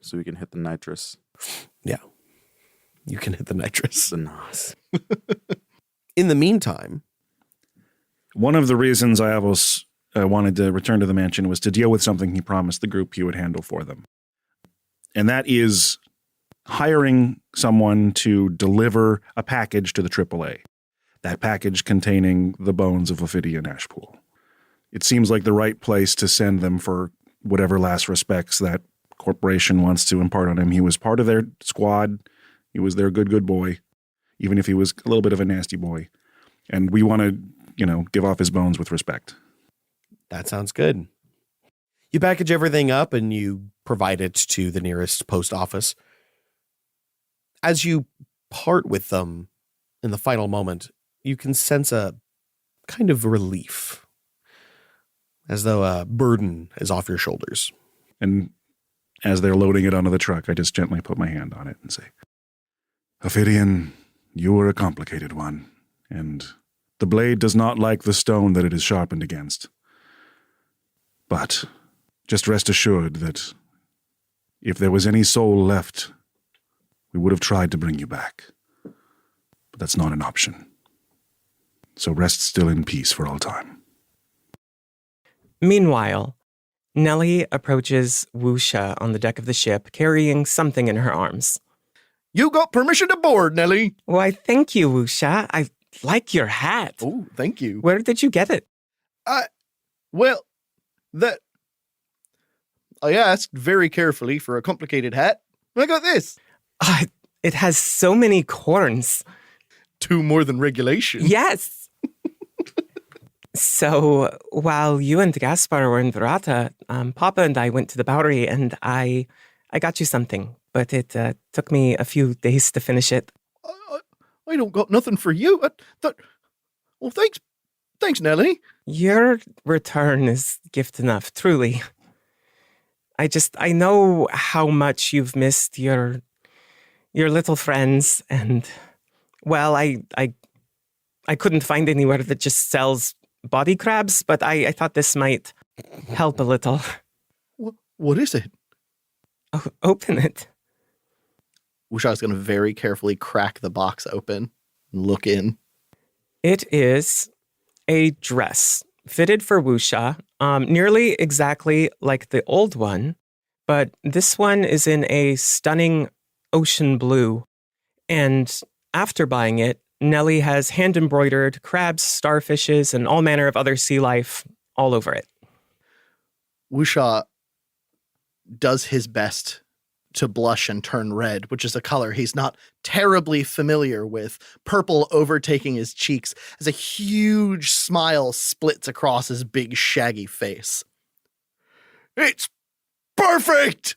[SPEAKER 7] So we can hit the nitrous.
[SPEAKER 4] Yeah. You can hit the nitrous.
[SPEAKER 7] The NOS.
[SPEAKER 4] In the meantime,
[SPEAKER 5] One of the reasons Iavos wanted to return to the mansion was to deal with something he promised the group he would handle for them. And that is hiring someone to deliver a package to the AAA. That package containing the bones of Ophidian Ashpool. It seems like the right place to send them for whatever last respects that corporation wants to impart on him. He was part of their squad. He was their good boy, even if he was a little bit of a nasty boy. And we want to, give off his bones with respect.
[SPEAKER 4] that sounds good. You package everything up and you provide it to the nearest post office. As you part with them in the final moment, you can sense a kind of relief, as though a burden is off your shoulders.
[SPEAKER 5] And as they're loading it onto the truck, I just gently put my hand on it and say, Ophidian, you are a complicated one, and the blade does not like the stone that it is sharpened against. But just rest assured that if there was any soul left, we would have tried to bring you back. But that's not an option. So rest still in peace for all time.
[SPEAKER 6] Meanwhile, Nellie approaches Wusha on the deck of the ship, carrying something in her arms.
[SPEAKER 8] You got permission to board, Nellie.
[SPEAKER 6] Why, thank you, Wusha. I like your hat.
[SPEAKER 8] Oh, thank you.
[SPEAKER 6] Where did you get it?
[SPEAKER 8] Well, I asked very carefully for a complicated hat. I got this.
[SPEAKER 6] It has so many corns.
[SPEAKER 8] 2 more than regulation.
[SPEAKER 6] Yes. So while you and Gaspar were in Verata, Papa and I went to the Bowery and I got you something, but it took me a few days to finish it.
[SPEAKER 8] I don't got nothing for you. Well, thanks, Nellie.
[SPEAKER 6] Your return is gift enough, truly. I know how much you've missed your little friends, and well, I couldn't find anywhere that just sells body crabs, but I thought this might help a little.
[SPEAKER 8] What is it?
[SPEAKER 6] Oh, open it.
[SPEAKER 8] Wusha's going to very carefully crack the box open and look in.
[SPEAKER 6] It is a dress fitted for Wusha, nearly exactly like the old one, but this one is in a stunning ocean blue. And after buying it, Nellie has hand-embroidered crabs, starfishes, and all manner of other sea life all over it.
[SPEAKER 8] Wusha does his best to blush and turn red, which is a color he's not terribly familiar with, purple overtaking his cheeks as a huge smile splits across his big shaggy face. It's perfect!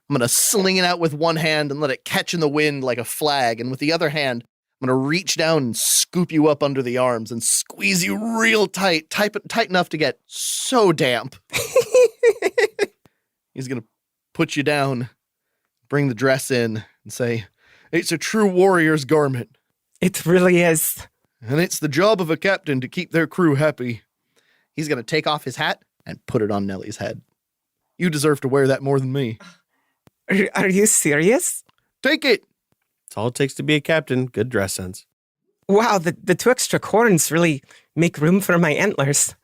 [SPEAKER 8] I'm going to sling it out with one hand and let it catch in the wind like a flag, and with the other hand, I'm going to reach down and scoop you up under the arms and squeeze you real tight enough to get so damp. He's going to put you down, bring the dress in, and say, it's a true warrior's garment.
[SPEAKER 6] It really is.
[SPEAKER 8] And it's the job of a captain to keep their crew happy. He's going to take off his hat and put it on Nellie's head. You deserve to wear that more than me.
[SPEAKER 6] Are you serious?
[SPEAKER 8] Take it.
[SPEAKER 4] It's all it takes to be a captain. Good dress sense.
[SPEAKER 6] Wow, the 2 extra corns really make room for my antlers.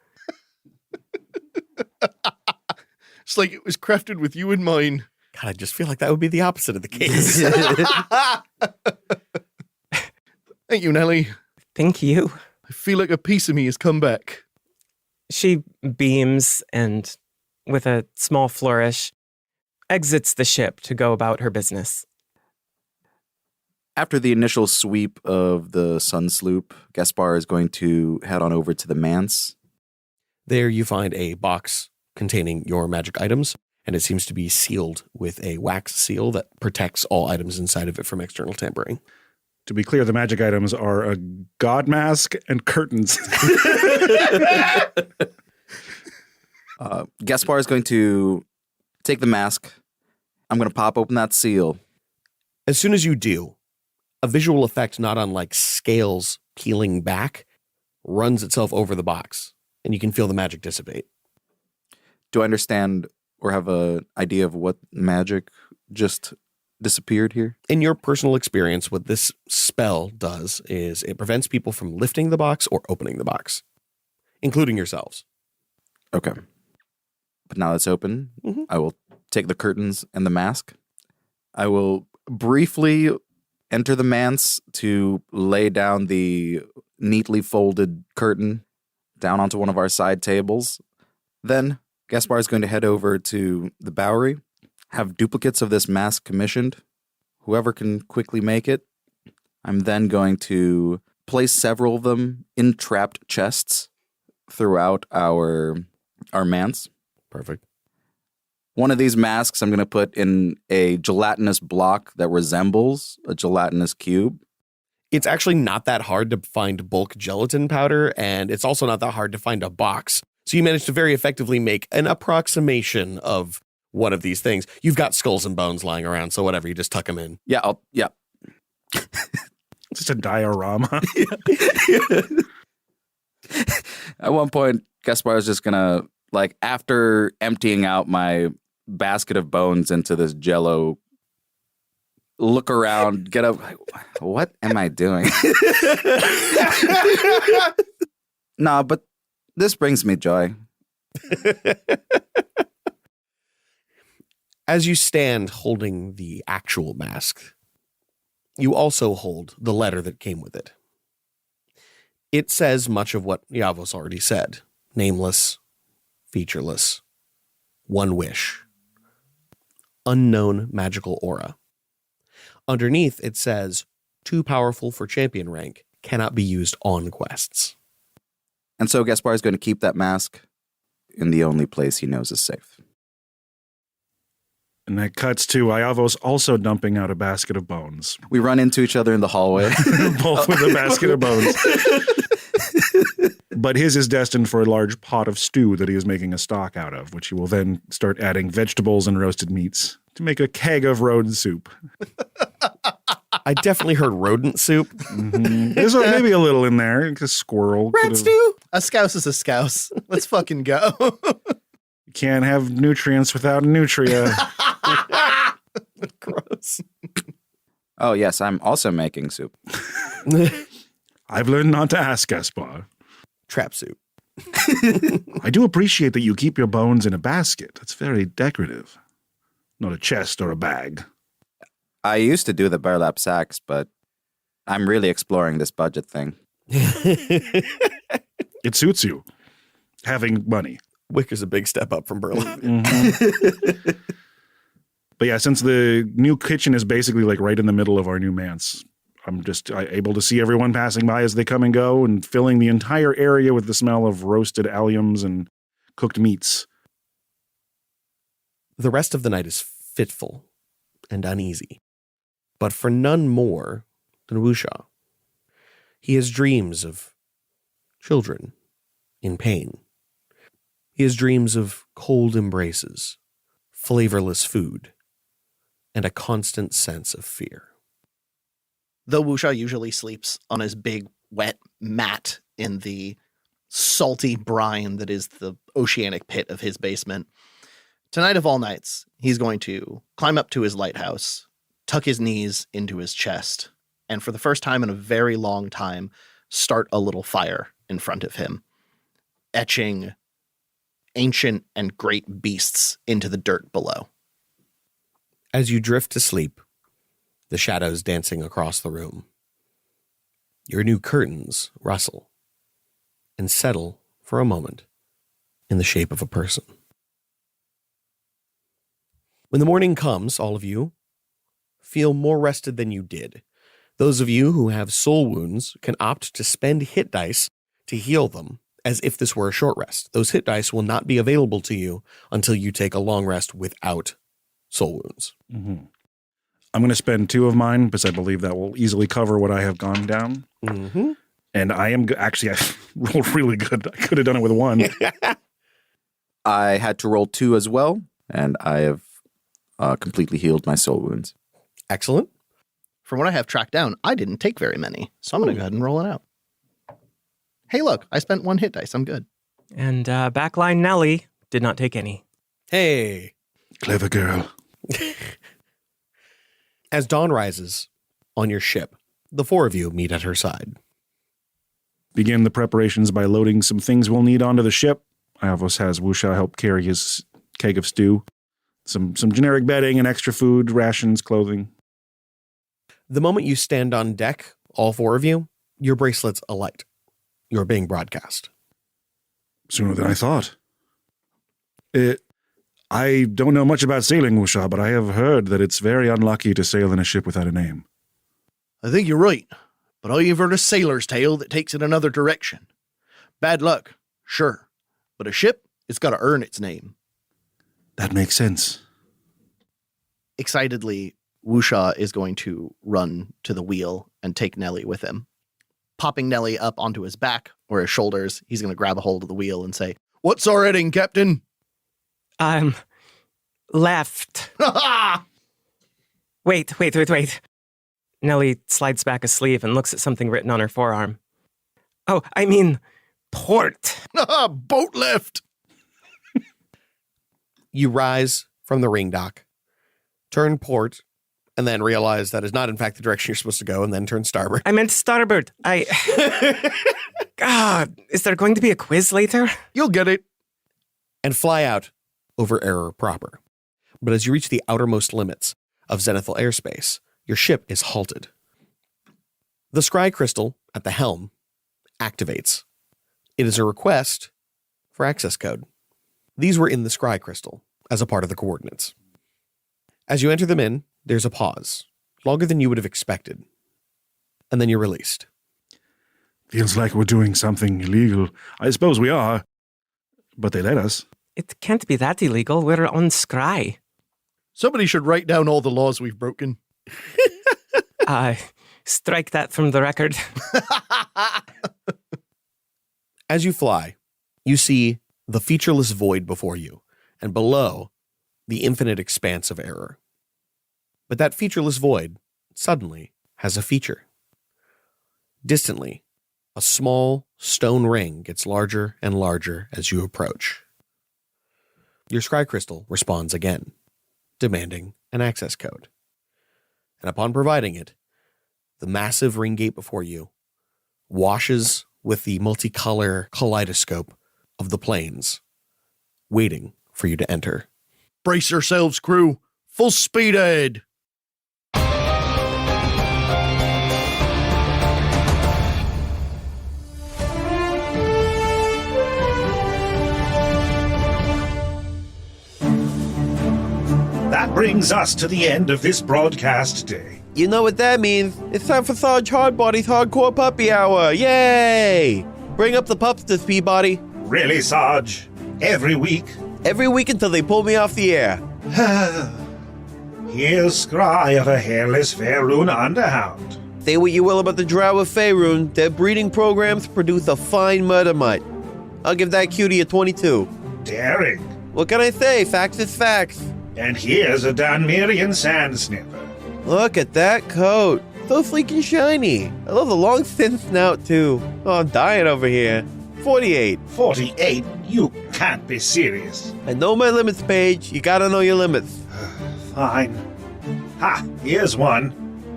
[SPEAKER 8] It's like it was crafted with you in mind.
[SPEAKER 4] God, I just feel like that would be the opposite of the case.
[SPEAKER 8] Thank you, Nellie.
[SPEAKER 6] Thank you.
[SPEAKER 8] I feel like a piece of me has come back.
[SPEAKER 6] She beams and, with a small flourish, exits the ship to go about her business.
[SPEAKER 7] After the initial sweep of the Sun sloop, Gaspar is going to head on over to the manse.
[SPEAKER 4] There you find a box containing your magic items, and it seems to be sealed with a wax seal that protects all items inside of it from external tampering.
[SPEAKER 5] To be clear, the magic items are a god mask and curtains.
[SPEAKER 7] Gaspar is going to take the mask. I'm going to pop open that seal.
[SPEAKER 4] As soon as you do, a visual effect not unlike scales peeling back runs itself over the box, and you can feel the magic dissipate.
[SPEAKER 7] Do I understand or have an idea of what magic just disappeared here?
[SPEAKER 4] In your personal experience, what this spell does is it prevents people from lifting the box or opening the box, including yourselves.
[SPEAKER 7] Okay. But now it's open.
[SPEAKER 4] Mhm.
[SPEAKER 7] I will take the curtains and the mask. I will briefly enter the manse to lay down the neatly folded curtain down onto one of our side tables. Then Gaspar is going to head over to the Bowery, have duplicates of this mask commissioned. Whoever can quickly make it. I'm then going to place several of them in trapped chests throughout our manse.
[SPEAKER 4] Perfect.
[SPEAKER 7] One of these masks I'm going to put in a gelatinous block that resembles a gelatinous cube.
[SPEAKER 4] It's actually not that hard to find bulk gelatin powder, and it's also not that hard to find a box. So you managed to very effectively make an approximation of one of these things. You've got skulls and bones lying around, so whatever, you just tuck them in.
[SPEAKER 7] Yeah, yeah.
[SPEAKER 5] Just a diorama.
[SPEAKER 7] At one point, Gaspar is just going to, like, after emptying out my basket of bones into this jello, look around, get up. What am I doing? Nah, but this brings me joy.
[SPEAKER 4] As you stand holding the actual mask, you also hold the letter that came with it. It says much of what Yavos already said. Nameless, featureless, one wish, unknown magical aura. Underneath, it says, too powerful for champion rank, cannot be used on quests.
[SPEAKER 7] And so Gaspar is going to keep that mask in the only place he knows is safe.
[SPEAKER 5] And that cuts to Iavos also dumping out a basket of bones.
[SPEAKER 7] We run into each other in the hallway.
[SPEAKER 5] Both with a basket of bones. But his is destined for a large pot of stew that he is making a stock out of, which he will then start adding vegetables and roasted meats to make a keg of rodent soup.
[SPEAKER 4] I definitely heard rodent soup.
[SPEAKER 5] Mm-hmm. There's maybe a little in there. A squirrel.
[SPEAKER 8] Rat stew? A scouse is a scouse. Let's fucking go.
[SPEAKER 5] You can't have nutrients without nutria.
[SPEAKER 4] Gross.
[SPEAKER 7] Oh, yes, I'm also making soup.
[SPEAKER 5] I've learned not to ask, Gaspar.
[SPEAKER 4] Trap soup.
[SPEAKER 5] I do appreciate that you keep your bones in a basket. It's very decorative. Not a chest or a bag.
[SPEAKER 7] I used to do the burlap sacks, but I'm really exploring this budget thing.
[SPEAKER 5] It suits you. Having money.
[SPEAKER 4] Wicker's a big step up from burlap.
[SPEAKER 5] Mm-hmm. But yeah, since the new kitchen is basically like right in the middle of our new manse, I'm just able to see everyone passing by as they come and go and filling the entire area with the smell of roasted alliums and cooked meats.
[SPEAKER 4] The rest of the night is fitful and uneasy, but for none more than Wusha. He has dreams of children in pain. He has dreams of cold embraces, flavorless food, and a constant sense of fear.
[SPEAKER 8] Though Wusha usually sleeps on his big, wet mat in the salty brine that is the oceanic pit of his basement, tonight of all nights, he's going to climb up to his lighthouse, tuck his knees into his chest, and for the first time in a very long time, start a little fire in front of him, etching ancient and great beasts into the dirt below.
[SPEAKER 4] As you drift to sleep, the shadows dancing across the room, your new curtains rustle and settle for a moment in the shape of a person. When the morning comes, all of you feel more rested than you did. Those of you who have soul wounds can opt to spend hit dice to heal them as if this were a short rest. Those hit dice will not be available to you until you take a long rest without soul wounds.
[SPEAKER 5] Mm-hmm. I'm going to spend 2 of mine because I believe that will easily cover what I have gone down.
[SPEAKER 4] Mm-hmm.
[SPEAKER 5] And I am actually, I rolled really good. I could have done it with 1.
[SPEAKER 7] I had to roll 2 as well, and I have completely healed my soul wounds.
[SPEAKER 4] Excellent.
[SPEAKER 8] From what I have tracked down, I didn't take very many, so I'm going to go ahead and roll it out. Hey, look, I spent 1 hit dice. I'm good.
[SPEAKER 6] And backline Nelly did not take any.
[SPEAKER 4] Hey.
[SPEAKER 5] Clever girl.
[SPEAKER 4] As dawn rises on your ship, the four of you meet at her side.
[SPEAKER 5] Begin the preparations by loading some things we'll need onto the ship. Iavos has Wusha help carry his keg of stew. Some generic bedding and extra food, rations, clothing.
[SPEAKER 4] The moment you stand on deck, all four of you, your bracelets alight. You're being broadcast.
[SPEAKER 5] Sooner than I thought. I don't know much about sailing, Wusha, but I have heard that it's very unlucky to sail in a ship without a name.
[SPEAKER 8] I think you're right, but I've heard a sailor's tale that takes it another direction. Bad luck, sure, but a ship, it's got to earn its name.
[SPEAKER 5] That makes sense.
[SPEAKER 8] Excitedly, Wusha is going to run to the wheel and take Nellie with him. Popping Nellie up onto his back or his shoulders, he's going to grab a hold of the wheel and say, "What's our heading, Captain?"
[SPEAKER 6] Left. Wait. Nellie slides back a sleeve and looks at something written on her forearm. Oh, I mean, port.
[SPEAKER 8] Boat left.
[SPEAKER 4] You rise from the ring dock, turn port, and then realize that is not in fact the direction you're supposed to go, and then turn starboard.
[SPEAKER 6] I meant starboard. God, is there going to be a quiz later?
[SPEAKER 8] You'll get it.
[SPEAKER 4] And fly out over Error proper. But as you reach the outermost limits of zenithal airspace, your ship is halted. The scry crystal at the helm activates. It is a request for access code. These were in the scry crystal as a part of the coordinates. As you enter them in, there's a pause, longer than you would have expected. And then you're released.
[SPEAKER 5] Feels like we're doing something illegal. I suppose we are, but they let us.
[SPEAKER 6] It can't be that illegal. We're on scry.
[SPEAKER 8] Somebody should write down all the laws we've broken.
[SPEAKER 6] Strike that from the record.
[SPEAKER 4] As you fly, you see the featureless void before you, and below, the infinite expanse of error. But that featureless void suddenly has a feature. Distantly, a small stone ring gets larger and larger as you approach. Your scry crystal responds again, demanding an access code. And upon providing it, the massive ring gate before you washes with the multicolor kaleidoscope of the planes, waiting for you to enter.
[SPEAKER 8] Brace yourselves, crew. Full speed ahead.
[SPEAKER 1] That brings us to the end of this broadcast day.
[SPEAKER 3] You know what that means? It's time for Sarge Hardbody's Hardcore Puppy Hour. Yay! Bring up the pups to Peabody.
[SPEAKER 1] Really, Sarge? Every week?
[SPEAKER 3] Every week until they pull me off the air.
[SPEAKER 1] Here's scry of a hairless Faerun underhound.
[SPEAKER 3] Say what you will about the Drow of Faerun, their breeding programs produce a fine murder mutt. I'll give that cutie a 22.
[SPEAKER 1] Daring.
[SPEAKER 3] What can I say? Facts is facts.
[SPEAKER 1] And here's a Danmerian sand sniffer.
[SPEAKER 3] Look at that coat. So sleek and shiny. I love the long thin snout, too. Oh, I'm dying over here. 48.
[SPEAKER 1] 48? You can't be serious.
[SPEAKER 3] I know my limits, Paige. You gotta know your limits.
[SPEAKER 1] Fine. Ha! Here's one.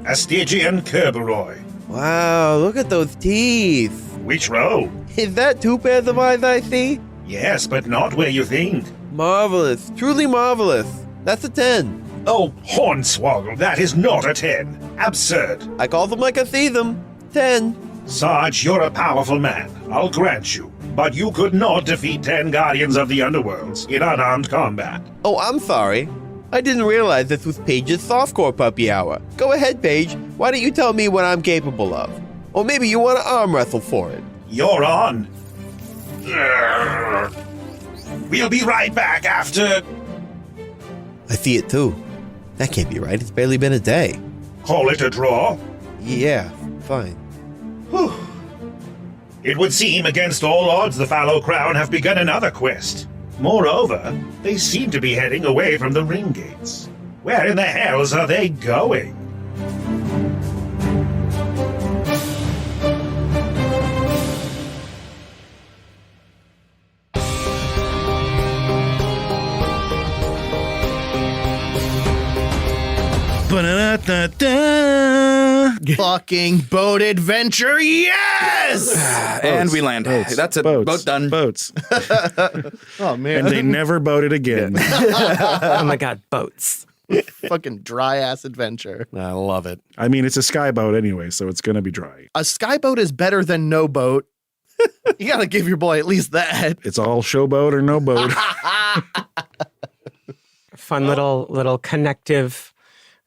[SPEAKER 1] A Stygian Kerberoy.
[SPEAKER 3] Wow, look at those teeth.
[SPEAKER 1] Which row?
[SPEAKER 3] Is that two pairs of eyes I see?
[SPEAKER 1] Yes, but not where you think.
[SPEAKER 3] Marvelous. Truly marvelous. That's a 10.
[SPEAKER 1] Oh, Hornswoggle, that is not a 10. Absurd.
[SPEAKER 3] I call them like I see them. 10.
[SPEAKER 1] Sarge, you're a powerful man, I'll grant you. But you could not defeat 10 Guardians of the Underworlds in unarmed combat.
[SPEAKER 3] Oh, I'm sorry. I didn't realize this was Paige's Softcore Puppy Hour. Go ahead, Paige. Why don't you tell me what I'm capable of? Or maybe you want to arm wrestle for it.
[SPEAKER 1] You're on. We'll be right back after...
[SPEAKER 3] I see it too. That can't be right. It's barely been a day.
[SPEAKER 1] Call it a draw?
[SPEAKER 3] Yeah, fine.
[SPEAKER 1] Whew. It would seem against all odds the Fallow Crown have begun another quest. Moreover, they seem to be heading away from the ring gates. Where in the hells are they going?
[SPEAKER 5] Ba-da-da-da-da.
[SPEAKER 8] Fucking boat adventure, yes!
[SPEAKER 7] And we land.
[SPEAKER 5] Boats.
[SPEAKER 7] That's it.
[SPEAKER 5] Boats.
[SPEAKER 7] Boat done.
[SPEAKER 5] Boats.
[SPEAKER 8] Oh man,
[SPEAKER 5] And they never boated again.
[SPEAKER 6] Oh my God, boats.
[SPEAKER 8] fucking dry ass adventure.
[SPEAKER 3] I love it.
[SPEAKER 5] I mean, it's a sky boat anyway, so it's going to be dry.
[SPEAKER 8] A skyboat is better than no boat. You gotta give your boy at least that.
[SPEAKER 5] It's all showboat or no boat.
[SPEAKER 6] Fun little connective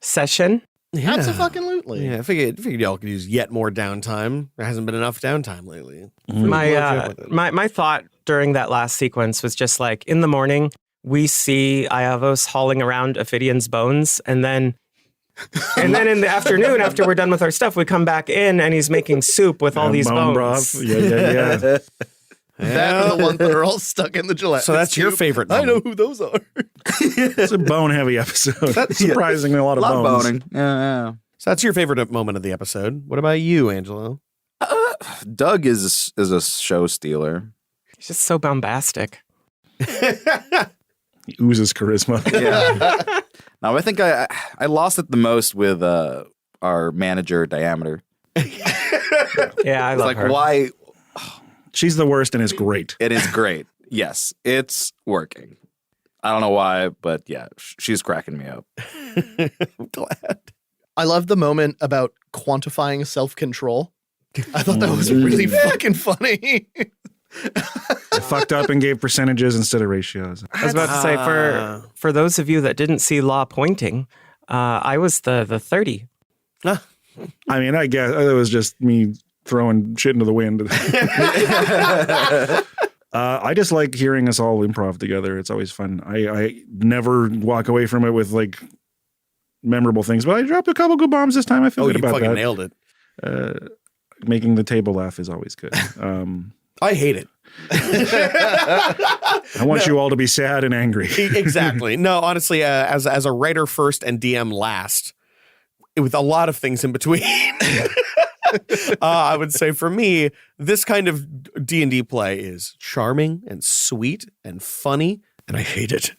[SPEAKER 6] session.
[SPEAKER 3] Yeah.
[SPEAKER 8] Absolutely.
[SPEAKER 3] Yeah, I figured y'all could use yet more downtime. There hasn't been enough downtime lately.
[SPEAKER 6] My thought during that last sequence was just like, in the morning, we see Iavos hauling around Ophidian's bones, and then in the afternoon, after we're done with our stuff, we come back in and he's making soup with all these
[SPEAKER 5] Bone
[SPEAKER 6] bones.
[SPEAKER 5] broth. Yeah.
[SPEAKER 8] That are the ones that are all stuck in the gelatinous
[SPEAKER 3] So that's your
[SPEAKER 8] tube.
[SPEAKER 3] favorite
[SPEAKER 8] I know
[SPEAKER 3] moment.
[SPEAKER 8] who those are.
[SPEAKER 5] It's a bone heavy episode. That's surprisingly a lot of
[SPEAKER 7] A lot
[SPEAKER 5] bones.
[SPEAKER 7] of boning. Yeah.
[SPEAKER 3] So that's your favorite moment of the episode. What about you, Angelo?
[SPEAKER 7] Doug is a show stealer.
[SPEAKER 6] He's just so bombastic.
[SPEAKER 5] He oozes charisma.
[SPEAKER 7] Yeah. Now I think I lost it the most with our manager Diameter.
[SPEAKER 6] Yeah, I
[SPEAKER 7] It's
[SPEAKER 6] love
[SPEAKER 7] like
[SPEAKER 6] her.
[SPEAKER 7] why
[SPEAKER 5] She's the worst and it's great.
[SPEAKER 7] it is great. Yes, it's working. I don't know why, but yeah, she's cracking me up.
[SPEAKER 3] I'm glad.
[SPEAKER 8] I love the moment about quantifying self-control. I thought that was really fucking funny.
[SPEAKER 5] I fucked up and gave percentages instead of ratios.
[SPEAKER 6] I was about to say, for those of you that didn't see Law pointing, I was the 30.
[SPEAKER 5] I mean, I guess it was just me throwing shit into the wind. I just like hearing us all improv together. It's always fun. I never walk away from it with like memorable things, but I dropped a couple good bombs this time. I feel
[SPEAKER 3] Oh,
[SPEAKER 5] good
[SPEAKER 3] you
[SPEAKER 5] about
[SPEAKER 3] fucking
[SPEAKER 5] that.
[SPEAKER 3] nailed it.
[SPEAKER 5] Making the table laugh is always good.
[SPEAKER 3] I hate it.
[SPEAKER 5] I want you all to be sad and angry.
[SPEAKER 3] Exactly. No, honestly, as a writer first and DM last, with a lot of things in between, I would say for me, this kind of D&D play is charming and sweet and funny, and I hate it.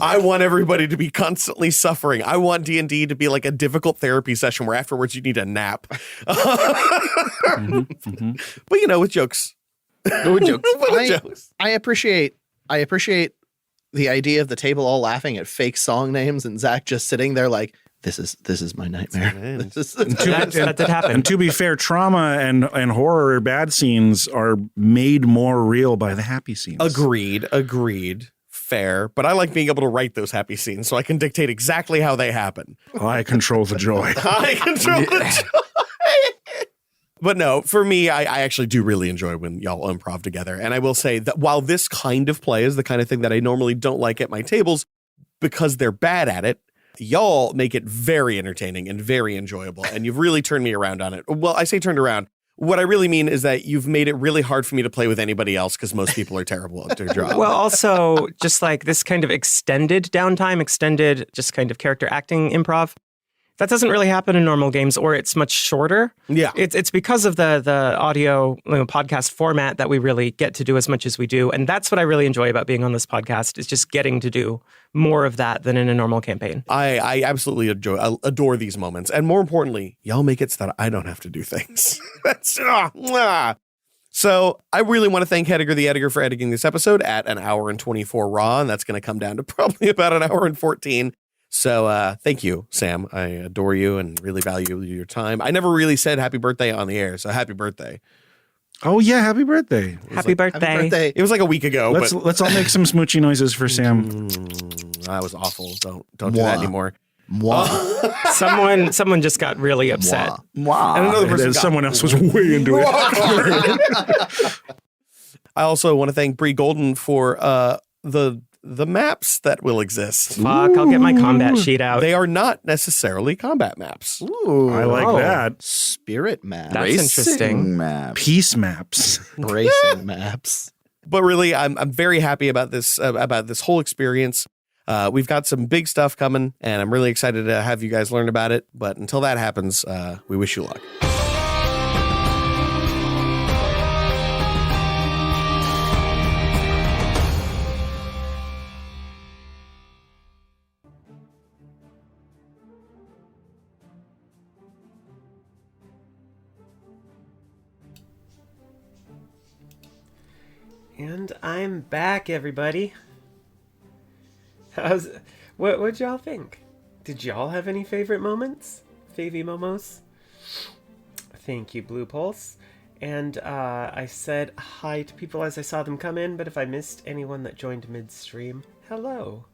[SPEAKER 3] I want everybody to be constantly suffering. I want D&D to be like a difficult therapy session where afterwards you need a nap. But you know, with jokes.
[SPEAKER 7] With jokes.
[SPEAKER 3] With jokes.
[SPEAKER 8] I appreciate the idea of the table all laughing at fake song names and Zach just sitting there like, this is my nightmare. This is
[SPEAKER 6] That did happen.
[SPEAKER 5] And to be fair, trauma and horror or bad scenes are made more real by the happy scenes.
[SPEAKER 3] Agreed. Fair. But I like being able to write those happy scenes so I can dictate exactly how they happen.
[SPEAKER 5] I control the joy.
[SPEAKER 3] I control the joy. But no, for me, I actually do really enjoy when y'all improv together. And I will say that while this kind of play is the kind of thing that I normally don't like at my tables because they're bad at it, y'all make it very entertaining and very enjoyable. And you've really turned me around on it. Well, I say turned around. What I really mean is that you've made it really hard for me to play with anybody else because most people are terrible at their job.
[SPEAKER 6] Well, also, just like this kind of extended downtime, extended just kind of character acting improv, that doesn't really happen in normal games, or it's much shorter.
[SPEAKER 3] Yeah.
[SPEAKER 6] It's because of the audio podcast format that we really get to do as much as we do. And that's what I really enjoy about being on this podcast, is just getting to do more of that than in a normal campaign.
[SPEAKER 3] I absolutely adore these moments. And more importantly, y'all make it so that I don't have to do things. That's So I really want to thank Hediger the Editor for editing this episode at 1 hour and 24 raw. And that's going to come down to probably about 1 hour and 14. So thank you, Sam. I adore you and really value your time. I never really said happy birthday on the air. So happy birthday.
[SPEAKER 5] Oh yeah, happy birthday!
[SPEAKER 6] Happy birthday.
[SPEAKER 3] It was like a week ago.
[SPEAKER 5] Let's all make some smoochy noises for Sam.
[SPEAKER 3] That was awful. Don't do that anymore.
[SPEAKER 8] Mwah.
[SPEAKER 6] Someone just got really upset.
[SPEAKER 7] Wow.
[SPEAKER 3] And another
[SPEAKER 5] And
[SPEAKER 3] person
[SPEAKER 5] then
[SPEAKER 3] got
[SPEAKER 5] someone else was way into it.
[SPEAKER 3] I also want to thank Bree Golden for the maps that will exist.
[SPEAKER 6] Fuck, I'll get my combat sheet out.
[SPEAKER 3] They are not necessarily combat maps.
[SPEAKER 8] Ooh,
[SPEAKER 5] I like
[SPEAKER 6] Oh.
[SPEAKER 5] that.
[SPEAKER 8] spirit map.
[SPEAKER 6] That's interesting.
[SPEAKER 7] Map.
[SPEAKER 5] Peace maps.
[SPEAKER 8] Racing maps.
[SPEAKER 3] But really, I'm very happy about this whole experience. We've got some big stuff coming, and I'm really excited to have you guys learn about it. But until that happens, we wish you luck.
[SPEAKER 2] And I'm back, everybody. What'd y'all think? Did y'all have any favorite moments? Favy momos? Thank you, Blue Pulse. And I said hi to people as I saw them come in, but if I missed anyone that joined midstream, hello.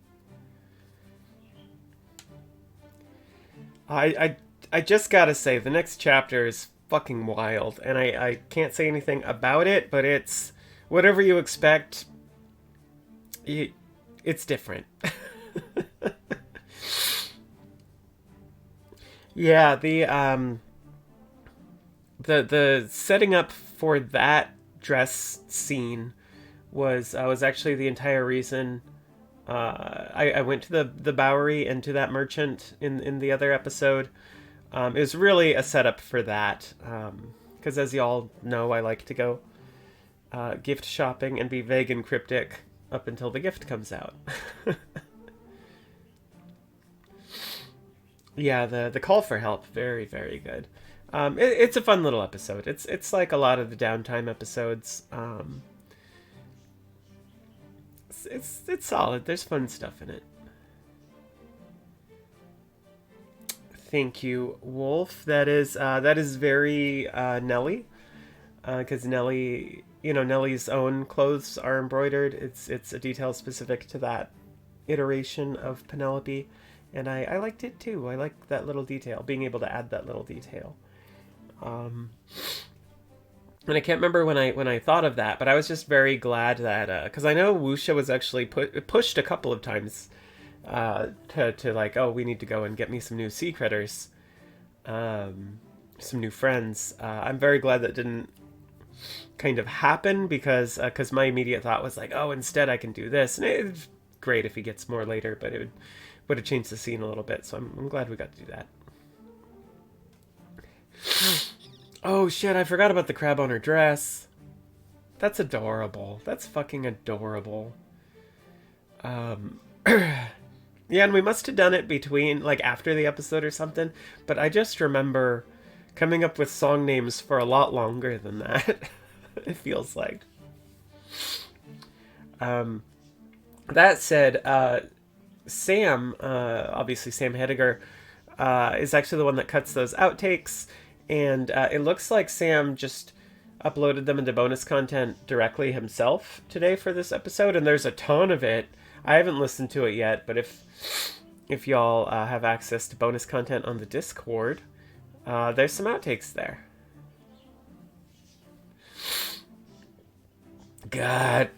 [SPEAKER 2] I just gotta say, the next chapter is fucking wild, and I can't say anything about it, but it's whatever you expect. It's different. Yeah, the setting up for that dress scene was actually the entire reason I went to the Bowery and to that merchant in the other episode. It was really a setup for that, because as y'all know, I like to go gift shopping and be vague and cryptic up until the gift comes out. Yeah, the call for help, very, very good. It's a fun little episode. It's like a lot of the downtime episodes. It's solid. There's fun stuff in it. Thank you, Wolf. That is very Nelly, because Nelly, Nelly's own clothes are embroidered. It's a detail specific to that iteration of Penelope, and I liked it too. I liked that little detail, being able to add that little detail. And I can't remember when I thought of that, but I was just very glad that because I know Wuxia was actually pushed a couple of times to like, oh, we need to go and get me some new sea critters, some new friends. I'm very glad that didn't kind of happen, because my immediate thought was like, oh, instead I can do this, and it's great if he gets more later, but it would have changed the scene a little bit. So I'm glad we got to do that. Oh shit, I forgot about the crab on her dress. That's adorable. That's fucking adorable. Yeah, and we must have done it between, like, after the episode or something, but I just remember coming up with song names for a lot longer than that. It feels like. That said, Sam, obviously Sam Hediger, is actually the one that cuts those outtakes, and it looks like Sam just uploaded them into bonus content directly himself today for this episode, and there's a ton of it. I haven't listened to it yet, but if y'all have access to bonus content on the Discord, there's some outtakes there. God,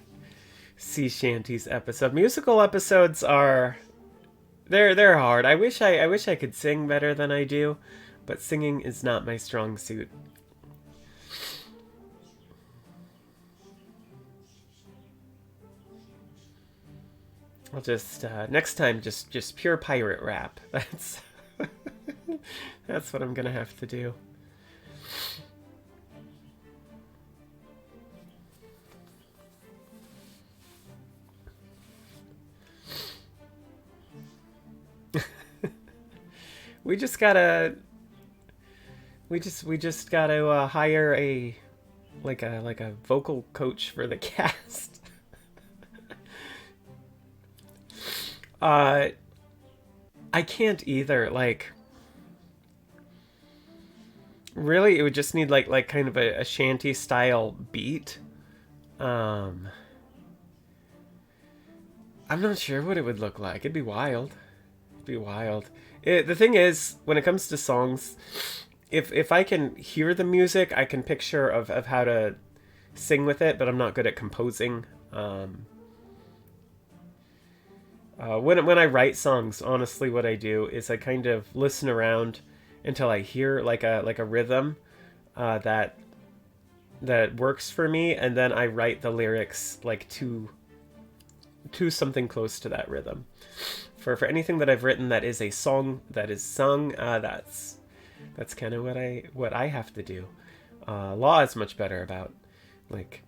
[SPEAKER 2] Sea Shanties episode. Musical episodes are they're hard. I wish I could sing better than I do, but singing is not my strong suit. I'll just next time just pure pirate rap. That's that's what I'm gonna have to do. We just gotta hire a vocal coach for the cast. I can't either. Like, really, it would just need like kind of a shanty style beat. I'm not sure what it would look like. It'd be wild. The thing is, when it comes to songs, if I can hear the music, I can picture of how to sing with it, but I'm not good at composing. When I write songs, honestly, what I do is I kind of listen around until I hear like a rhythm that works for me, and then I write the lyrics like to something close to that rhythm. For anything that I've written that is a song that is sung, that's kind of what I have to do. Law is much better about like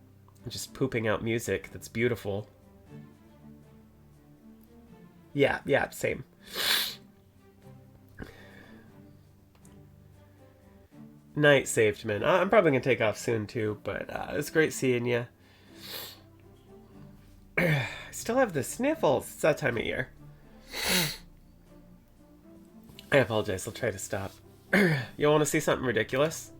[SPEAKER 2] just pooping out music that's beautiful. Yeah, same. Night saved, man. I'm probably gonna take off soon too, but it's great seeing you. I still have the sniffles. It's that time of year. I apologize. I'll try to stop. You want to see something ridiculous?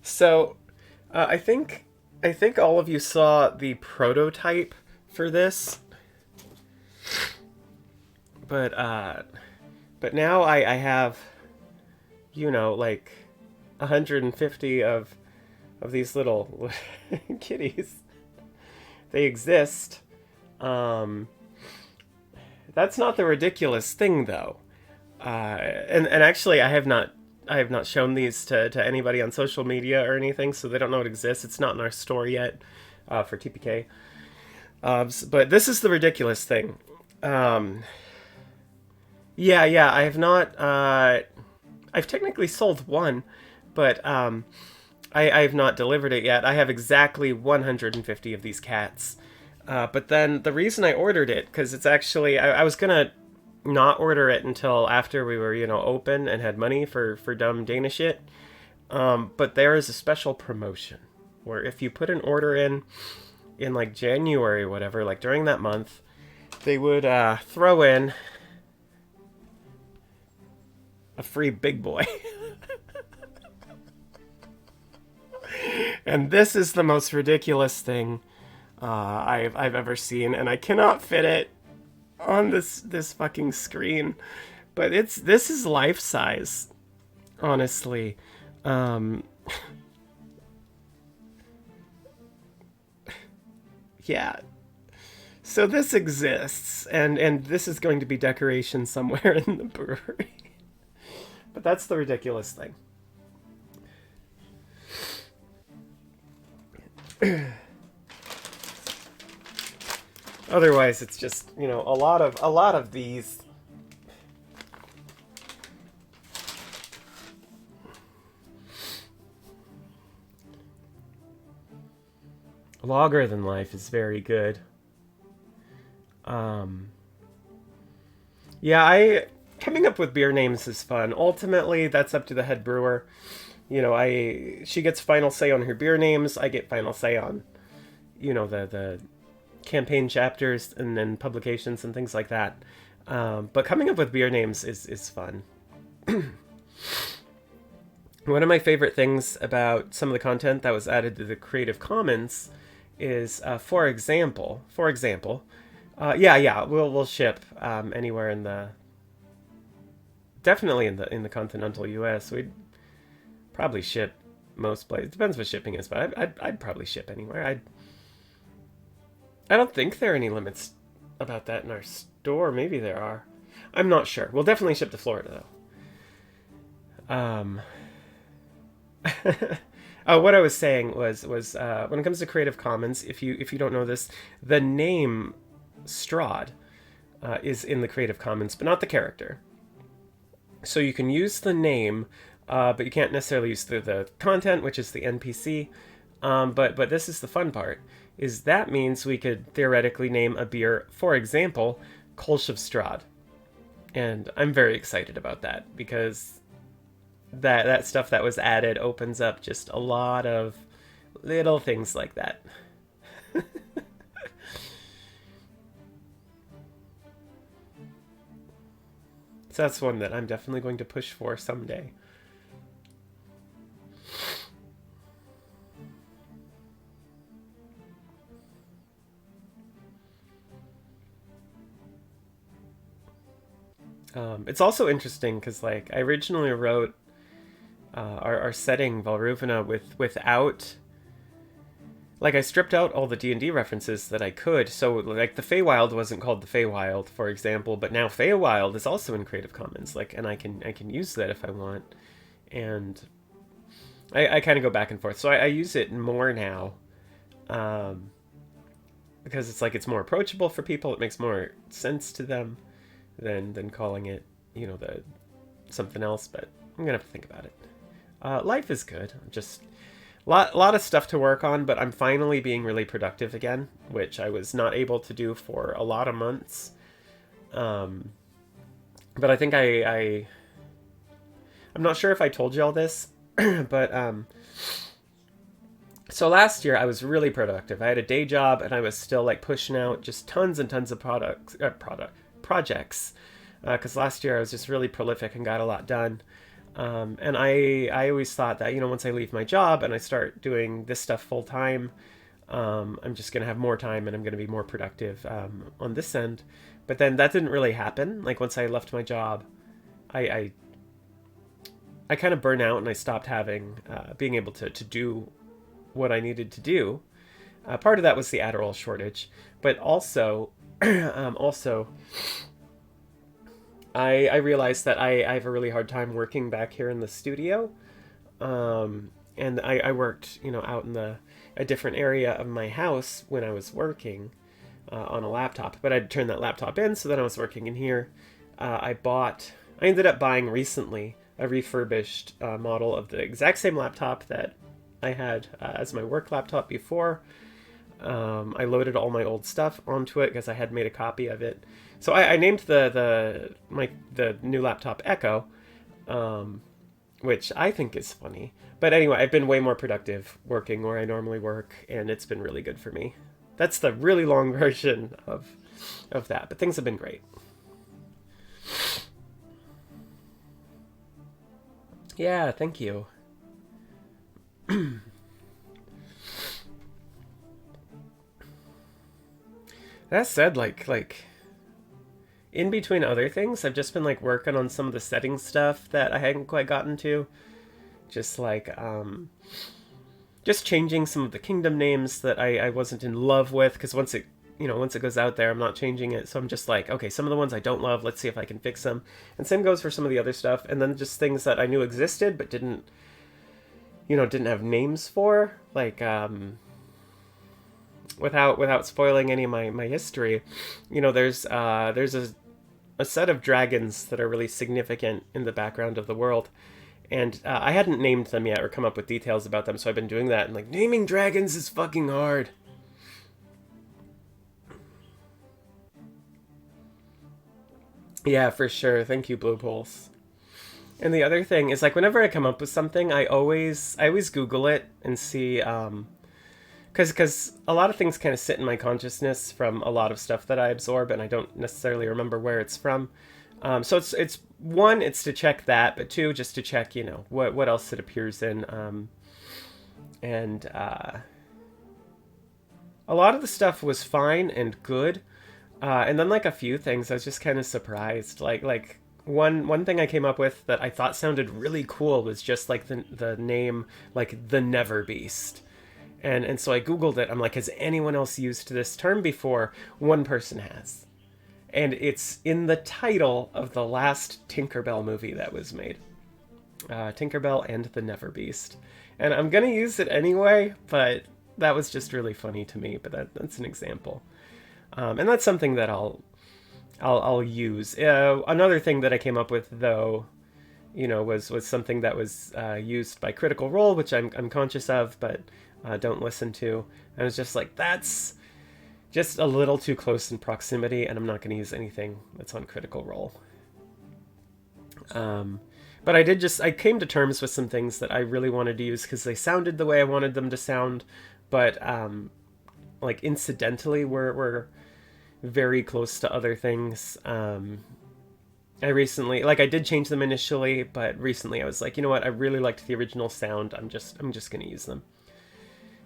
[SPEAKER 2] So, I think all of you saw the prototype for this, but now I have, like 150 of these little kitties. They exist. That's not the ridiculous thing, though. And actually, I have not shown these to anybody on social media or anything, so they don't know it exists. It's not in our store yet for TPK. But this is the ridiculous thing. Yeah, I have not. I've technically sold one, but I have not delivered it yet. I have exactly 150 of these cats. But then the reason I ordered it, because it's actually, I was gonna not order it until after we were, open and had money for dumb Dana shit. But there is a special promotion where if you put an order in like January or whatever, like during that month, they would throw in a free big boy. And this is the most ridiculous thing I've ever seen, and I cannot fit it on this fucking screen, but this is life size, honestly. Yeah. So this exists, and this is going to be decoration somewhere in the brewery. But that's the ridiculous thing. Otherwise, it's just, a lot of these. Longer Than Life is very good. Yeah, coming up with beer names is fun. Ultimately, that's up to the head brewer. She gets final say on her beer names. I get final say on, the campaign chapters and then publications and things like that. But coming up with beer names is fun. One of my favorite things about some of the content that was added to the Creative Commons is, for example, we'll ship anywhere definitely in the continental U.S. We'd probably ship most places. Depends what shipping is, but I'd probably ship anywhere. I don't think there are any limits about that in our store. Maybe there are. I'm not sure. We'll definitely ship to Florida, though. What I was saying was when it comes to Creative Commons, if you don't know this, the name Strahd is in the Creative Commons, but not the character. So you can use the name, but you can't necessarily use the content, which is the NPC. But this is the fun part. Is that means we could theoretically name a beer, for example, Kolsch of Strahd. And I'm very excited about that, because that stuff that was added opens up just a lot of little things like that. So that's one that I'm definitely going to push for someday. It's also interesting because, I originally wrote our setting Valruvena without, I stripped out all the D&D references that I could. So, the Feywild wasn't called the Feywild, for example, but now Feywild is also in Creative Commons, and I can use that if I want. And I kind of go back and forth. So I use it more now, because it's more approachable for people. It makes more sense to them than calling it, something else. But I'm gonna have to think about it. Life is good. Just lot of stuff to work on, but I'm finally being really productive again, which I was not able to do for a lot of months. But I think I'm not sure if I told you all this But so last year I was really productive. I had a day job and I was still like pushing out just tons and tons of projects. Because last year I was just really prolific and got a lot done. And I always thought that, you know, once I leave my job and I start doing this stuff full time, I'm just going to have more time and I'm going to be more productive on this end. But then that didn't really happen. Like once I left my job, I kind of burned out and I stopped having being able to do what I needed to do. Part of that was the Adderall shortage, but also also I realized that I have a really hard time working back here in the studio. And I worked, you know, out in a different area of my house when I was working on a laptop, but I'd turn that laptop in, so then I was working in here. I ended up buying recently a refurbished model of the exact same laptop that I had as my work laptop before. I loaded all my old stuff onto it because I had made a copy of it. So I named the new laptop Echo, which I think is funny. But anyway, I've been way more productive working where I normally work, and it's been really good for me. That's the really long version of that, but things have been great. Yeah, thank you. That said, like in between other things, I've just been like working on some of the settings stuff that I hadn't quite gotten to. Just like just changing some of the kingdom names that I wasn't in love with, because once it goes out there, I'm not changing it. So I'm just like, okay, some of the ones I don't love, let's see if I can fix them. And same goes for some of the other stuff. And then just things that I knew existed but didn't have names for, like without spoiling any of my history, you know, there's a set of dragons that are really significant in the background of the world. And I hadn't named them yet or come up with details about them, so I've been doing that. And like, naming dragons is fucking hard. Yeah, for sure. Thank you, Blue Pulse. And the other thing is, like, whenever I come up with something, I always Google it and see, because a lot of things kind of sit in my consciousness from a lot of stuff that I absorb, and I don't necessarily remember where it's from. So it's one, it's to check that, but two, just to check, you know, what else it appears in. And a lot of the stuff was fine and good. And then like a few things I was just kind of surprised. Like one thing I came up with that I thought sounded really cool was just like the name, like the Never Beast. And so I Googled it. I'm like, has anyone else used this term before? One person has. And it's in the title of the last Tinkerbell movie that was made. Tinkerbell and the Never Beast. And I'm going to use it anyway, but that was just really funny to me. But that's an example. And that's something that I'll use. Another thing that I came up with, though, you know, was something that was used by Critical Role, which I'm conscious of, but don't listen to. And I was just like, that's just a little too close in proximity, and I'm not going to use anything that's on Critical Role. But I came to terms with some things that I really wanted to use because they sounded the way I wanted them to sound, but like incidentally were very close to other things. I recently, like, I did change them initially, but recently I was like, you know what, I really liked the original sound. I'm just going to use them.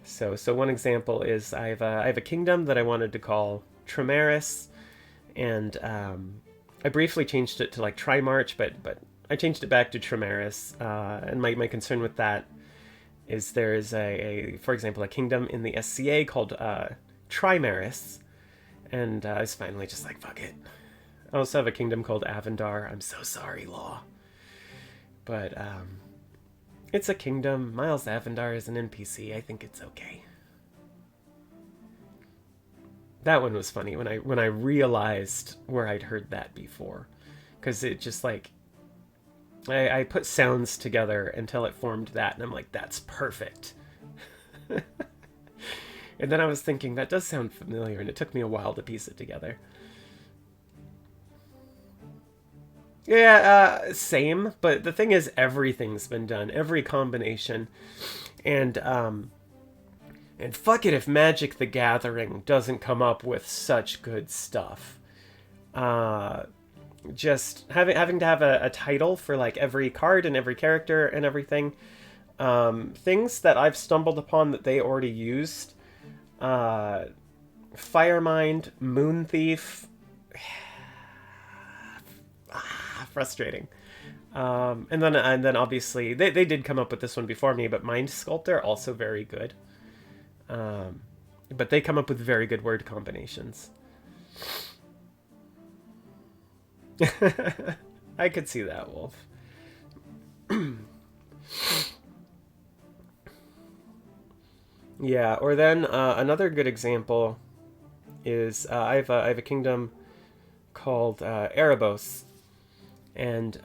[SPEAKER 2] So one example is I have a kingdom that I wanted to call Tremaris, and I briefly changed it to like Trimarch, but I changed it back to Tremaris. And my concern with that is there is for example, a kingdom in the SCA called Trimaris, and I was finally just like, fuck it. I also have a kingdom called Avendar. I'm so sorry, Law. But it's a kingdom. Miles Avendar is an NPC. I think it's okay. That one was funny when I realized where I'd heard that before, because it just like I put sounds together until it formed that, and I'm like, that's perfect. And then I was thinking, that does sound familiar, and it took me a while to piece it together. Yeah, same. But the thing is, everything's been done, every combination, and fuck it if Magic the Gathering doesn't come up with such good stuff. Just having to have a title for like every card and every character and everything. Things that I've stumbled upon that they already used. Firemind, Moon Thief. Frustrating. And then obviously they did come up with this one before me, but Mind Sculptor also very good. But they come up with very good word combinations. I could see that, Wolf. Yeah, or then another good example is I have a kingdom called Erebos, and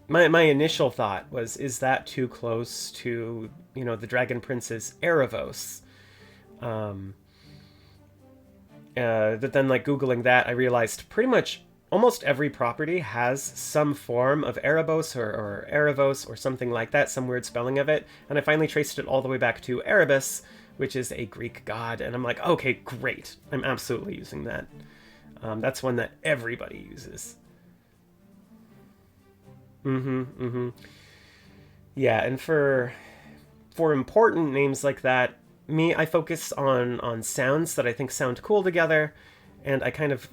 [SPEAKER 2] my initial thought was, is that too close to the Dragon Prince's Erebos? But then, like, Googling that, I realized pretty much almost every property has some form of Erebos or Erebos or something like that, some weird spelling of it. And I finally traced it all the way back to Erebus, which is a Greek god. And I'm like, okay, great. I'm absolutely using that. That's one that everybody uses. Yeah, and for important names like that, I focus on sounds that I think sound cool together, and I kind of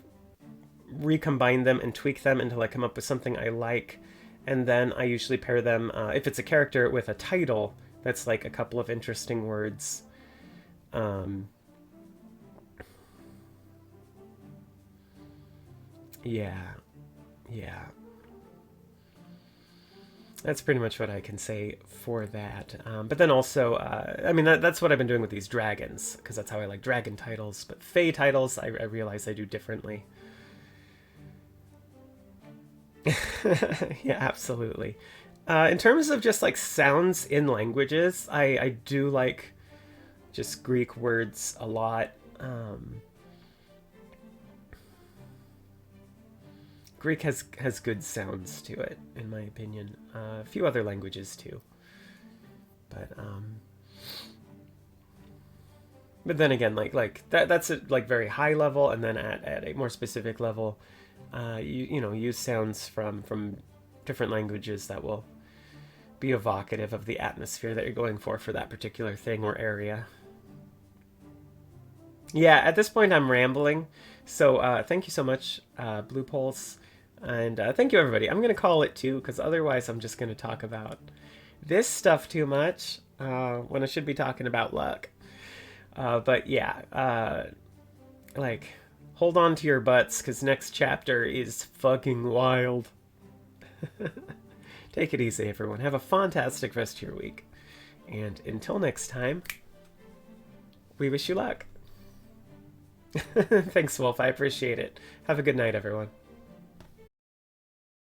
[SPEAKER 2] recombine them and tweak them until I come up with something I like, and then I usually pair them, if it's a character, with a title that's like a couple of interesting words. Yeah. That's pretty much what I can say for that. But then also, I mean, that's what I've been doing with these dragons, because that's how I like dragon titles. But Fae titles, I realize I do differently. Yeah, absolutely. In terms of just like sounds in languages, I do like just Greek words a lot. Greek has good sounds to it, in my opinion. A few other languages too, but then again, like that's at like very high level, and then at a more specific level, you use sounds from different languages that will be evocative of the atmosphere that you're going for that particular thing or area. Yeah, at this point I'm rambling, so thank you so much, Blue Pulse. And thank you, everybody. I'm going to call it 2, because otherwise I'm just going to talk about this stuff too much when I should be talking about luck. But yeah, like, hold on to your butts, because next chapter is fucking wild. Take it easy, everyone. Have a fantastic rest of your week. And until next time, we wish you luck. Thanks, Wolf. I appreciate it. Have a good night, everyone.